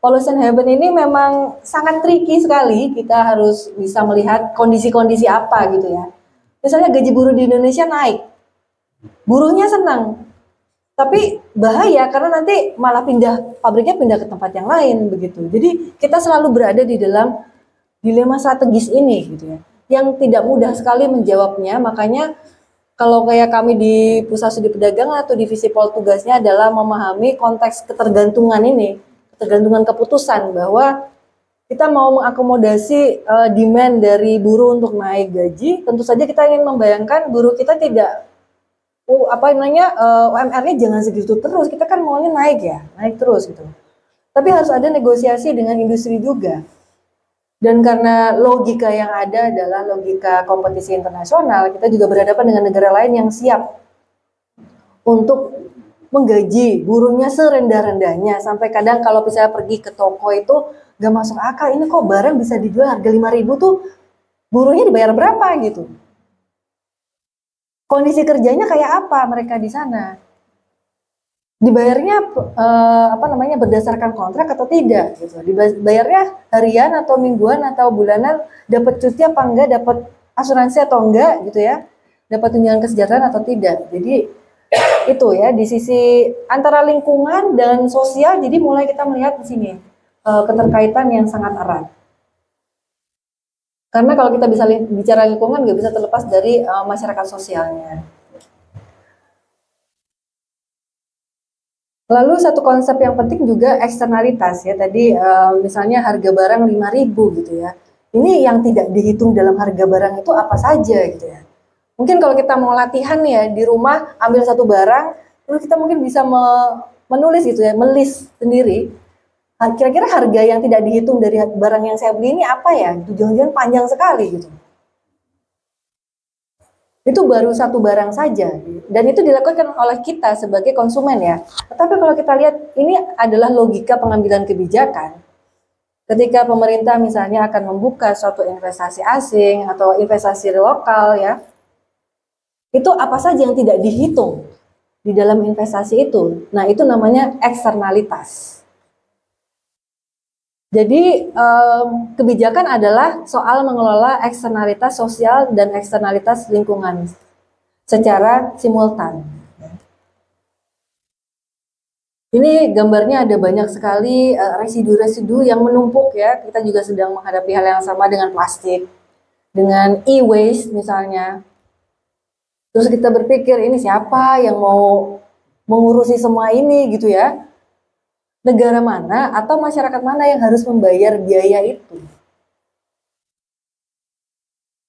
pollution haven ini memang sangat tricky sekali. Kita harus bisa melihat kondisi-kondisi apa gitu ya. Misalnya gaji buruh di Indonesia naik, buruhnya senang, tapi bahaya karena nanti malah pabriknya pindah ke tempat yang lain begitu. Jadi kita selalu berada di dalam dilema strategis ini gitu ya, yang tidak mudah sekali menjawabnya. Makanya kalau kayak kami di Pusat Studi Perdagangan atau Divisi Pol tugasnya adalah memahami konteks ketergantungan ini, ketergantungan keputusan bahwa kita mau mengakomodasi demand dari buruh untuk naik gaji. Tentu saja kita ingin membayangkan buruh kita tidak UMR-nya jangan segitu terus. Kita kan maunya naik terus gitu. Tapi harus ada negosiasi dengan industri juga. Dan karena logika yang ada adalah logika kompetisi internasional, kita juga berhadapan dengan negara lain yang siap untuk menggaji buruhnya serendah-rendahnya. Sampai kadang kalau misalnya pergi ke toko itu gak masuk akal, ini kok barang bisa dijual harga 5.000 tuh buruhnya dibayar berapa gitu. Kondisi kerjanya kayak apa mereka di sana? Dibayarnya berdasarkan kontrak atau tidak gitu. Dibayarnya harian atau mingguan atau bulanan, dapat cuti apa enggak, dapat asuransi atau enggak gitu ya, dapat tunjangan kesejahteraan atau tidak. Jadi itu ya di sisi antara lingkungan dan sosial, jadi mulai kita melihat di sini keterkaitan yang sangat erat. Karena kalau kita bisa bicara lingkungan, nggak bisa terlepas dari masyarakat sosialnya. Lalu satu konsep yang penting juga eksternalitas ya. Tadi misalnya harga barang 5.000 gitu ya. Ini yang tidak dihitung dalam harga barang itu apa saja gitu ya. Mungkin kalau kita mau latihan ya di rumah ambil satu barang, terus kita mungkin bisa menulis gitu ya, melis sendiri. Kira-kira harga yang tidak dihitung dari barang yang saya beli ini apa ya? Jangan-jangan panjang sekali gitu. Itu baru satu barang saja, dan itu dilakukan oleh kita sebagai konsumen ya. Tetapi kalau kita lihat, ini adalah logika pengambilan kebijakan. Ketika pemerintah misalnya akan membuka suatu investasi asing atau investasi lokal ya, itu apa saja yang tidak dihitung di dalam investasi itu. Nah, itu namanya eksternalitas. Jadi kebijakan adalah soal mengelola eksternalitas sosial dan eksternalitas lingkungan secara simultan. Ini gambarnya ada banyak sekali residu-residu yang menumpuk ya. Kita juga sedang menghadapi hal yang sama dengan plastik, dengan e-waste misalnya. Terus kita berpikir ini siapa yang mau mengurusi semua ini gitu ya. Negara mana atau masyarakat mana yang harus membayar biaya itu?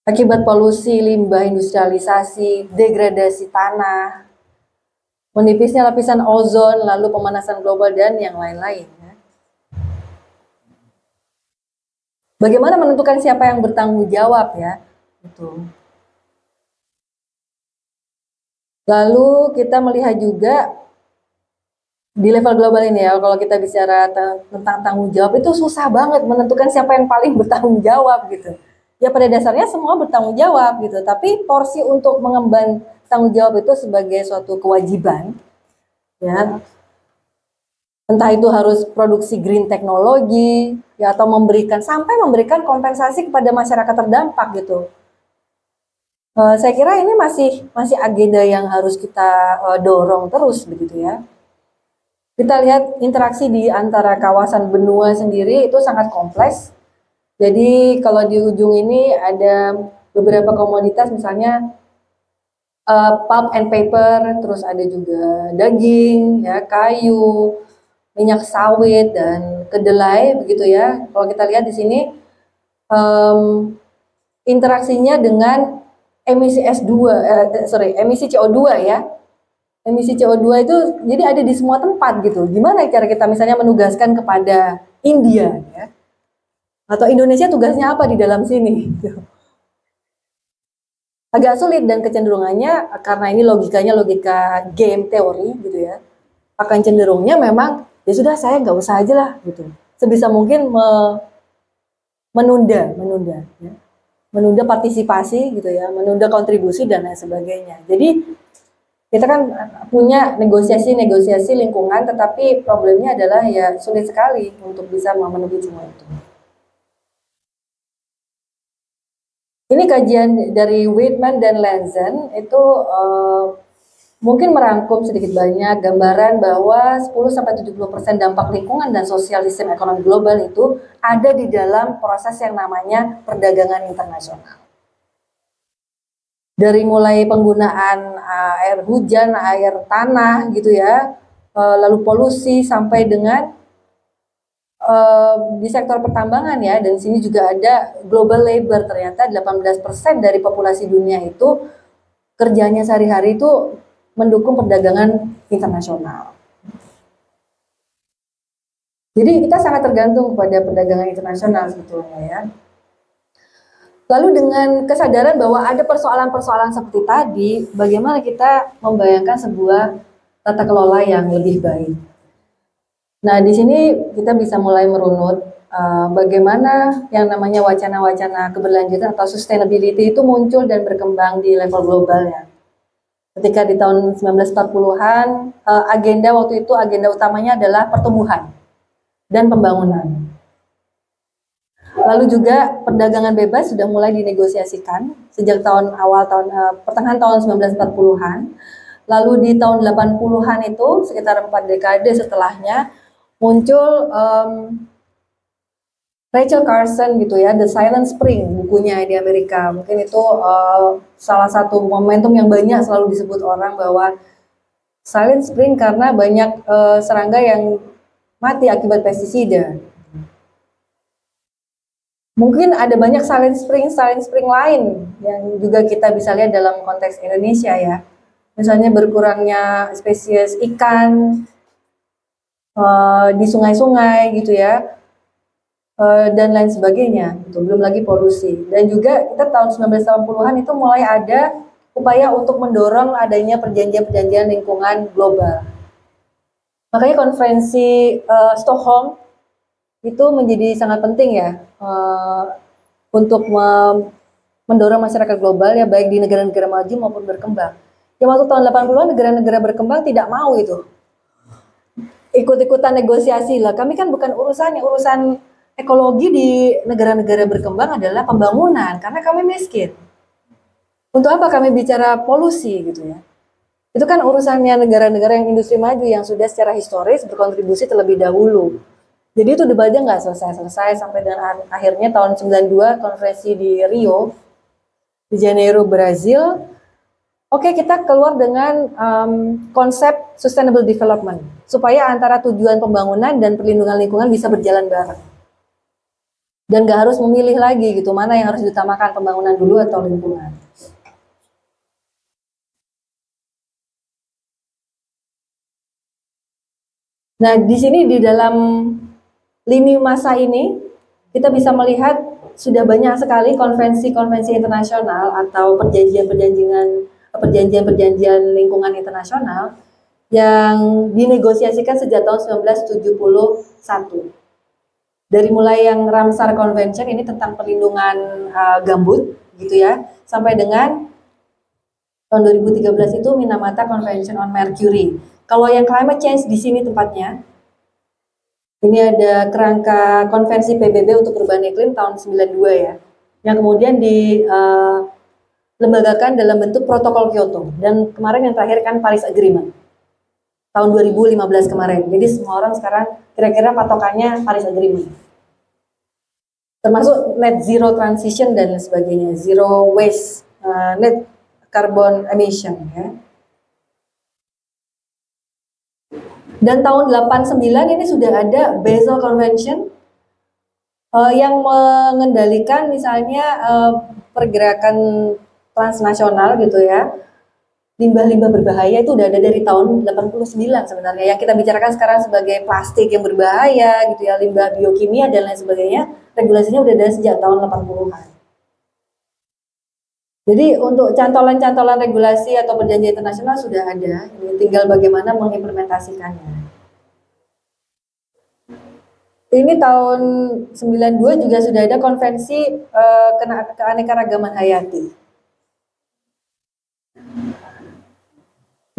Akibat polusi, limbah industrialisasi, degradasi tanah, menipisnya lapisan ozon, lalu pemanasan global dan yang lain-lain. Bagaimana menentukan siapa yang bertanggung jawab ya? Itu. Lalu kita melihat juga di level global ini ya, kalau kita bicara tentang tanggung jawab itu susah banget menentukan siapa yang paling bertanggung jawab gitu. Ya pada dasarnya semua bertanggung jawab gitu, tapi porsi untuk mengemban tanggung jawab itu sebagai suatu kewajiban, ya. Entah itu harus produksi green teknologi, ya atau sampai memberikan kompensasi kepada masyarakat terdampak gitu. Saya kira ini masih agenda yang harus kita dorong terus begitu ya. Kita lihat interaksi di antara kawasan benua sendiri itu sangat kompleks. Jadi kalau di ujung ini ada beberapa komoditas misalnya pulp and paper, terus ada juga daging, ya kayu, minyak sawit dan kedelai begitu ya. Kalau kita lihat di sini interaksinya dengan emisi emisi CO2 ya. Emisi CO2 itu jadi ada di semua tempat gitu. Gimana cara kita misalnya menugaskan kepada India ya? Atau Indonesia tugasnya apa di dalam sini? Gitu. Agak sulit dan kecenderungannya karena ini logikanya logika game teori gitu ya. Akan cenderungnya memang ya sudah saya nggak usah aja lah gitu. Sebisa mungkin menunda ya. Menunda partisipasi gitu ya, menunda kontribusi dan lain sebagainya. Jadi kita kan punya negosiasi lingkungan, tetapi problemnya adalah ya sulit sekali untuk bisa memenuhi semua itu. Ini kajian dari Whitman dan Lenzen itu mungkin merangkum sedikit banyak gambaran bahwa 10-70% dampak lingkungan dan sosial sistem ekonomi global itu ada di dalam proses yang namanya perdagangan internasional. Dari mulai penggunaan air hujan, air tanah gitu ya, lalu polusi sampai dengan di sektor pertambangan ya, dan sini juga ada global labor. Ternyata 18% dari populasi dunia itu kerjanya sehari-hari itu mendukung perdagangan internasional. Jadi kita sangat tergantung kepada perdagangan internasional sebetulnya ya. Lalu dengan kesadaran bahwa ada persoalan-persoalan seperti tadi, bagaimana kita membayangkan sebuah tata kelola yang lebih baik. Nah, di sini kita bisa mulai merunut bagaimana yang namanya wacana-wacana keberlanjutan atau sustainability itu muncul dan berkembang di level global ya. Ketika di tahun 1940-an, agenda waktu itu, agenda utamanya adalah pertumbuhan dan pembangunan. Lalu juga perdagangan bebas sudah mulai dinegosiasikan sejak pertengahan tahun 1940-an. Lalu di tahun 80-an itu sekitar 4 dekade setelahnya muncul Rachel Carson gitu ya, The Silent Spring bukunya di Amerika. Mungkin itu salah satu momentum yang banyak selalu disebut orang bahwa Silent Spring karena banyak serangga yang mati akibat pestisida. Mungkin ada banyak silent spring lain yang juga kita bisa lihat dalam konteks Indonesia ya. Misalnya berkurangnya spesies ikan di sungai-sungai gitu ya, dan lain sebagainya. Gitu. Belum lagi polusi. Dan juga kita tahun 1980-an itu mulai ada upaya untuk mendorong adanya perjanjian-perjanjian lingkungan global. Makanya konferensi Stockholm itu menjadi sangat penting ya untuk mendorong masyarakat global ya, baik di negara-negara maju maupun berkembang. Ya waktu tahun 80-an negara-negara berkembang tidak mau itu ikut-ikutan negosiasi lah. Kami kan bukan urusan ekologi di negara-negara berkembang adalah pembangunan karena kami miskin. Untuk apa kami bicara polusi gitu ya? Itu kan urusannya negara-negara yang industri maju yang sudah secara historis berkontribusi terlebih dahulu. Jadi itu debatnya nggak selesai-selesai sampai dengan akhirnya tahun 92 konferensi di Rio, di Janeiro, Brazil. Oke, kita keluar dengan konsep sustainable development supaya antara tujuan pembangunan dan perlindungan lingkungan bisa berjalan bareng. Dan nggak harus memilih lagi gitu mana yang harus diutamakan, pembangunan dulu atau lingkungan. Nah, di sini di dalam lini masa ini kita bisa melihat sudah banyak sekali konvensi-konvensi internasional atau perjanjian-perjanjian lingkungan internasional yang dinegosiasikan sejak tahun 1971. Dari mulai yang Ramsar Convention ini tentang perlindungan gambut gitu ya, sampai dengan tahun 2013 itu Minamata Convention on Mercury. Kalau yang climate change di sini tempatnya. Ini ada kerangka konvensi PBB untuk perubahan iklim tahun 92 ya, yang kemudian dilembagakan dalam bentuk protokol Kyoto. Dan kemarin yang terakhir kan Paris Agreement, tahun 2015 kemarin. Jadi semua orang sekarang kira-kira patokannya Paris Agreement. Termasuk net zero transition dan sebagainya, zero waste, net carbon emission ya. Dan tahun 89 ini sudah ada Basel Convention yang mengendalikan misalnya pergerakan transnasional gitu ya. Limbah-limbah berbahaya itu udah ada dari tahun 89 sebenarnya. Yang kita bicarakan sekarang sebagai plastik yang berbahaya gitu ya, limbah biokimia dan lain sebagainya, regulasinya udah ada sejak tahun 80-an. Jadi untuk cantolan-cantolan regulasi atau perjanjian internasional sudah ada, tinggal bagaimana mengimplementasikannya. Ini tahun 92 juga sudah ada konvensi keanekaragaman hayati.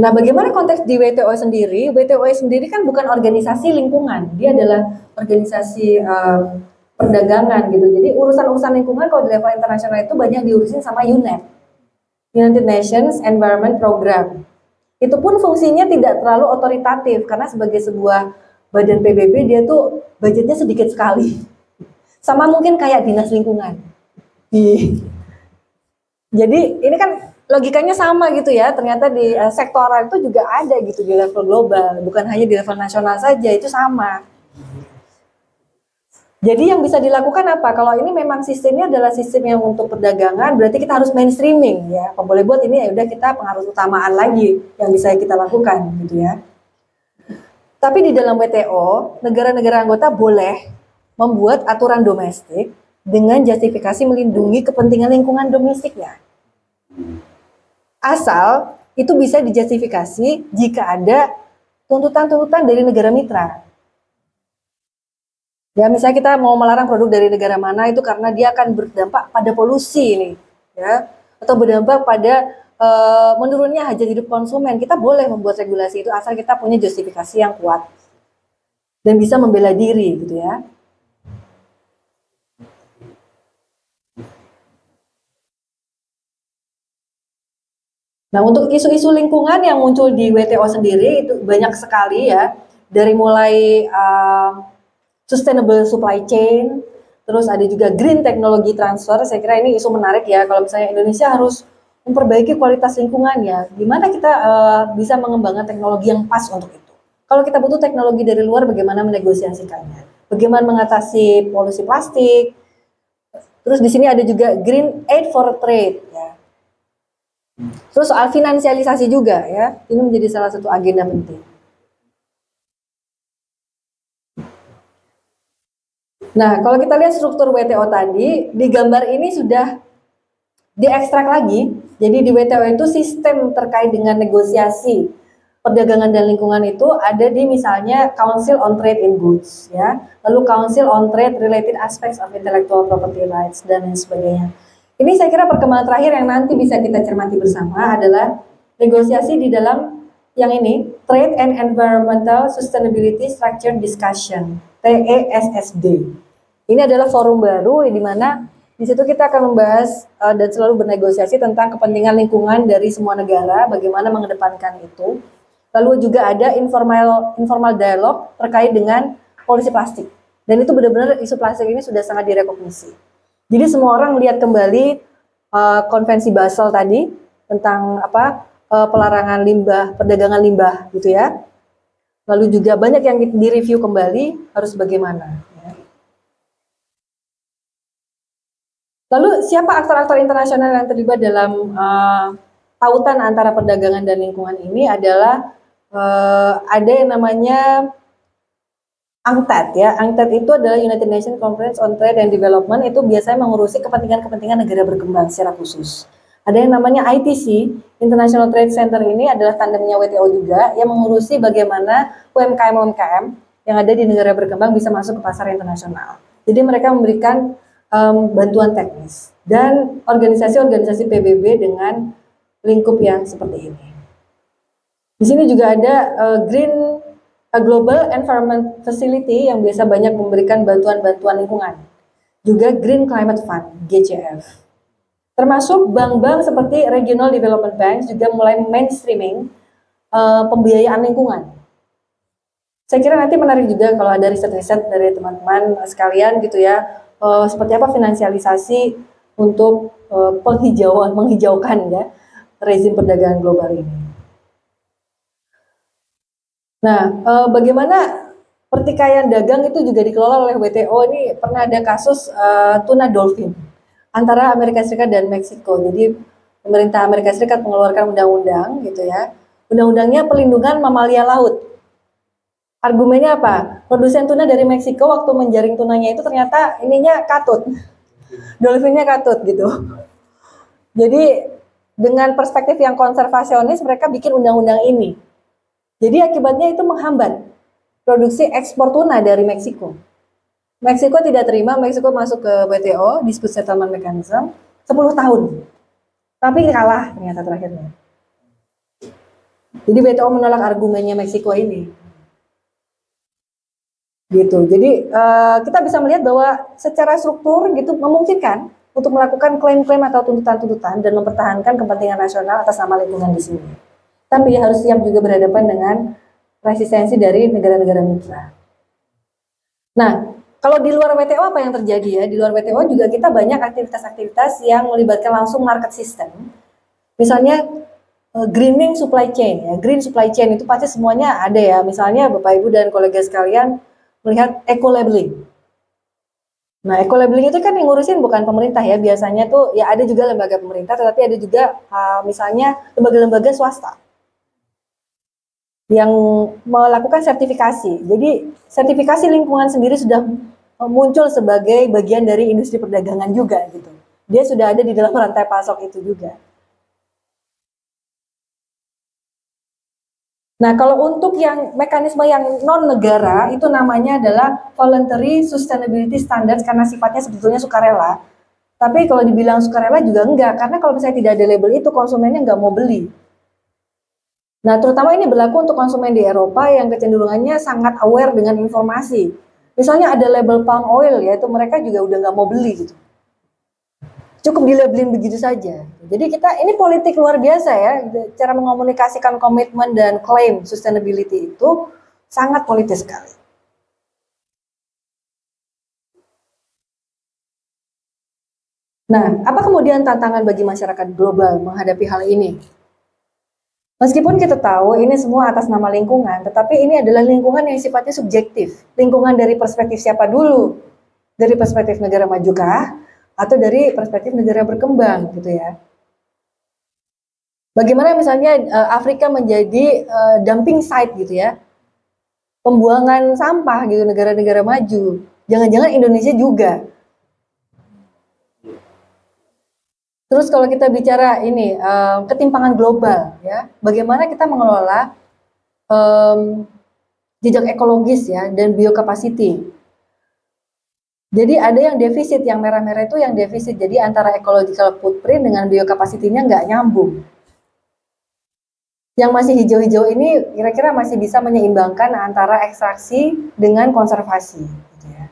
Nah, bagaimana konteks di WTO sendiri? WTO sendiri kan bukan organisasi lingkungan, dia adalah organisasi perdagangan gitu. Jadi urusan-urusan lingkungan kalau di level internasional itu banyak diurusin sama UNEP, United Nations Environment Program. Itu pun fungsinya tidak terlalu otoritatif karena sebagai sebuah badan PBB dia tuh budgetnya sedikit sekali. Sama mungkin kayak dinas lingkungan. Jadi ini kan logikanya sama gitu ya. Ternyata di sektoral itu juga ada gitu di level global, bukan hanya di level nasional saja, itu sama. Jadi yang bisa dilakukan apa? Kalau ini memang sistemnya adalah sistem yang untuk perdagangan, berarti kita harus mainstreaming ya. Kalau boleh buat ini ya udah kita pengaruh utamaan lagi yang bisa kita lakukan gitu ya. Tapi di dalam WTO, negara-negara anggota boleh membuat aturan domestik dengan justifikasi melindungi kepentingan lingkungan domestiknya. Asal itu bisa dijustifikasi jika ada tuntutan-tuntutan dari negara mitra. Ya, misalnya kita mau melarang produk dari negara mana itu karena dia akan berdampak pada polusi ini, ya, atau berdampak pada menurunnya hajat hidup konsumen. Kita boleh membuat regulasi itu asal kita punya justifikasi yang kuat dan bisa membela diri, gitu ya. Nah, untuk isu-isu lingkungan yang muncul di WTO sendiri itu banyak sekali ya, dari mulai sustainable supply chain, Terus ada juga green technology transfer. Saya kira ini isu menarik ya. Kalau misalnya Indonesia harus memperbaiki kualitas lingkungan ya, gimana kita bisa mengembangkan teknologi yang pas untuk itu. Kalau kita butuh teknologi dari luar, bagaimana menegosiasikannya? Bagaimana mengatasi polusi plastik? Terus di sini ada juga Green Aid for Trade ya. Terus soal finansialisasi juga ya, ini menjadi salah satu agenda penting. Nah, kalau kita lihat struktur WTO tadi, di gambar ini sudah diekstrak lagi. Jadi di WTO itu sistem terkait dengan negosiasi perdagangan dan lingkungan itu ada di misalnya Council on Trade in Goods ya, lalu Council on Trade Related Aspects of Intellectual Property Rights dan lain sebagainya. Ini saya kira perkembangan terakhir yang nanti bisa kita cermati bersama adalah negosiasi di dalam yang ini, Trade and Environmental Sustainability Structured Discussion, TESSD. Ini adalah forum baru di mana di situ kita akan membahas dan selalu bernegosiasi tentang kepentingan lingkungan dari semua negara, bagaimana mengedepankan itu. Lalu juga ada informal dialog terkait dengan polusi plastik. Dan itu benar-benar isu plastik ini sudah sangat direkognisi. Jadi semua orang melihat kembali konvensi Basel tadi tentang pelarangan limbah, perdagangan limbah gitu ya. Lalu juga banyak yang direview kembali harus bagaimana. Lalu siapa aktor-aktor internasional yang terlibat dalam tautan antara perdagangan dan lingkungan ini adalah ada yang namanya UNCTAD ya. UNCTAD itu adalah United Nations Conference on Trade and Development, itu biasanya mengurusi kepentingan-kepentingan negara berkembang secara khusus. Ada yang namanya ITC, International Trade Center, ini adalah tandemnya WTO juga, yang mengurusi bagaimana UMKM-UMKM yang ada di negara berkembang bisa masuk ke pasar internasional. Jadi mereka memberikan bantuan teknis dan organisasi-organisasi PBB dengan lingkup yang seperti ini. Di sini juga ada Global Environment Facility yang biasa banyak memberikan bantuan-bantuan lingkungan. Juga Green Climate Fund, GCF. Termasuk bank-bank seperti Regional Development Banks juga mulai mainstreaming pembiayaan lingkungan. Saya kira nanti menarik juga kalau ada riset-riset dari teman-teman sekalian gitu ya, seperti apa finansialisasi untuk menghijaukan ya rezim perdagangan global ini. Nah, bagaimana pertikaian dagang itu juga dikelola oleh WTO. Ini pernah ada kasus tuna dolphin antara Amerika Serikat dan Meksiko. Jadi pemerintah Amerika Serikat mengeluarkan undang-undang gitu ya. Undang-undangnya perlindungan mamalia laut. Argumennya apa? Produsen tuna dari Meksiko waktu menjaring tunanya itu ternyata ininya katut. Dolphinnya katut gitu. Jadi dengan perspektif yang konservasionis mereka bikin undang-undang ini. Jadi akibatnya itu menghambat produksi ekspor tuna dari Meksiko. Meksiko tidak terima, Meksiko masuk ke WTO, Dispute Settlement Mechanism, 10 tahun. Tapi kalah ternyata terakhirnya. Jadi WTO menolak argumennya Meksiko ini. Gitu. Jadi kita bisa melihat bahwa secara struktur gitu memungkinkan untuk melakukan klaim-klaim atau tuntutan-tuntutan dan mempertahankan kepentingan nasional atas nama lingkungan di sini. Tapi harus siap juga berhadapan dengan resistensi dari negara-negara mitra. Nah, kalau di luar WTO apa yang terjadi ya? Di luar WTO juga kita banyak aktivitas-aktivitas yang melibatkan langsung market system. Misalnya greening supply chain ya. Green supply chain itu pasti semuanya ada ya. Misalnya Bapak Ibu dan kolega sekalian melihat eco-labeling. Nah, eco-labeling itu kan yang ngurusin bukan pemerintah ya. Biasanya tuh ya ada juga lembaga pemerintah, tetapi ada juga misalnya lembaga-lembaga swasta yang melakukan sertifikasi. Jadi sertifikasi lingkungan sendiri sudah muncul sebagai bagian dari industri perdagangan juga gitu. Dia sudah ada di dalam rantai pasok itu juga. Nah, kalau untuk yang mekanisme yang non negara itu namanya adalah voluntary sustainability standards karena sifatnya sebetulnya sukarela. Tapi kalau dibilang sukarela juga enggak, karena kalau misalnya tidak ada label itu konsumennya enggak mau beli. Nah, terutama ini berlaku untuk konsumen di Eropa yang kecenderungannya sangat aware dengan informasi. Misalnya ada label palm oil ya, itu mereka juga udah nggak mau beli gitu. Cukup dilabelin begitu saja. Jadi kita ini politik luar biasa ya, cara mengomunikasikan komitmen dan klaim sustainability itu sangat politis sekali. Nah, apa kemudian tantangan bagi masyarakat global menghadapi hal ini? Meskipun kita tahu ini semua atas nama lingkungan, tetapi ini adalah lingkungan yang sifatnya subjektif. Lingkungan dari perspektif siapa dulu? Dari perspektif negara majukah? Atau dari perspektif negara berkembang gitu ya? Bagaimana misalnya Afrika menjadi dumping site gitu ya? Pembuangan sampah gitu negara-negara maju. Jangan-jangan Indonesia juga. Terus kalau kita bicara ini ketimpangan global ya, bagaimana kita mengelola jejak ekologis ya dan biocapacity. Jadi ada yang defisit, yang merah-merah itu yang defisit. Jadi antara ecological footprint dengan biocapacity-nya nggak nyambung. Yang masih hijau-hijau ini kira-kira masih bisa menyeimbangkan antara ekstraksi dengan konservasi. Gitu ya.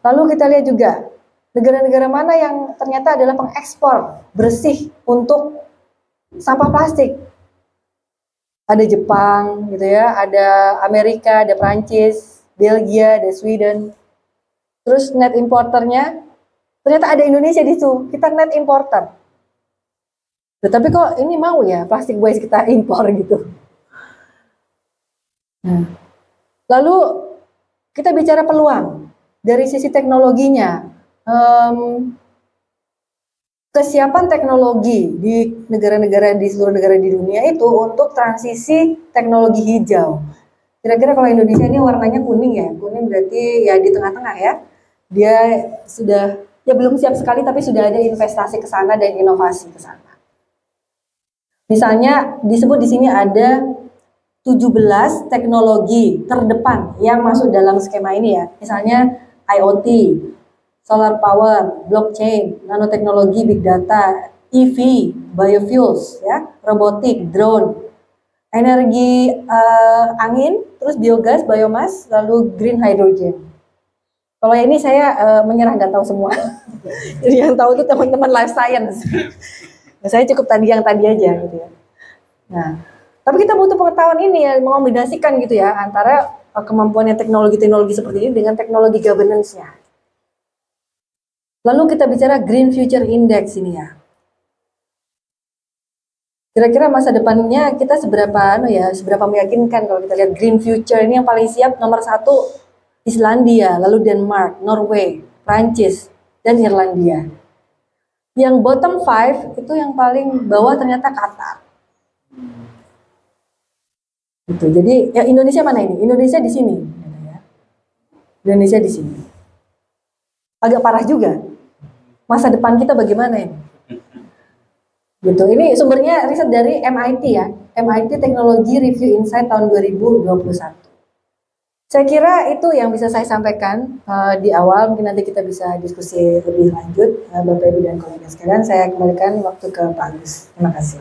Lalu kita lihat juga negara-negara mana yang ternyata adalah pengekspor bersih untuk sampah plastik. Ada Jepang, gitu ya, ada Amerika, ada Prancis, Belgia, ada Sweden. Terus net importernya, ternyata ada Indonesia di situ. Kita net importer. Tetapi kok ini mau ya plastik waste kita impor gitu. Nah, lalu kita bicara peluang dari sisi teknologinya. Kesiapan teknologi di negara-negara, di seluruh negara di dunia itu untuk transisi teknologi hijau. Kira-kira kalau Indonesia ini warnanya kuning ya, kuning berarti ya di tengah-tengah ya. Dia sudah, ya belum siap sekali tapi sudah ada investasi ke sana dan inovasi ke sana. Misalnya disebut di sini ada 17 teknologi terdepan yang masuk dalam skema ini ya. Misalnya IoT, solar power, blockchain, nanoteknologi, big data, EV, biofuels, ya, robotik, drone, energi angin, terus biogas, biomas, lalu green hydrogen. Kalau ini saya menyerah nggak tahu semua. Jadi yang tahu itu teman-teman life science. Nah, saya cukup tadi yang tadi aja gitu ya. Nah, tapi kita butuh pengetahuan ini ya, mengombinasikan gitu ya antara kemampuannya teknologi-teknologi seperti ini dengan teknologi governance-nya. Lalu kita bicara Green Future Index ini ya. Kira-kira masa depannya kita seberapa meyakinkan kalau kita lihat Green Future ini yang paling siap nomor 1 Islandia, lalu Denmark, Norway, Prancis, dan Irlandia. Yang bottom 5 itu yang paling bawah ternyata Qatar. Gitu. Jadi ya Indonesia mana ini? Indonesia di sini. Indonesia di sini. Agak parah juga. Masa depan kita bagaimana ini? Gitu. Ini sumbernya riset dari MIT ya. MIT Technology Review Insight tahun 2021. Saya kira itu yang bisa saya sampaikan di awal. Mungkin nanti kita bisa diskusi lebih lanjut. Bapak Ibu dan kolega sekalian, saya kembalikan waktu ke Pak Agus. Terima kasih.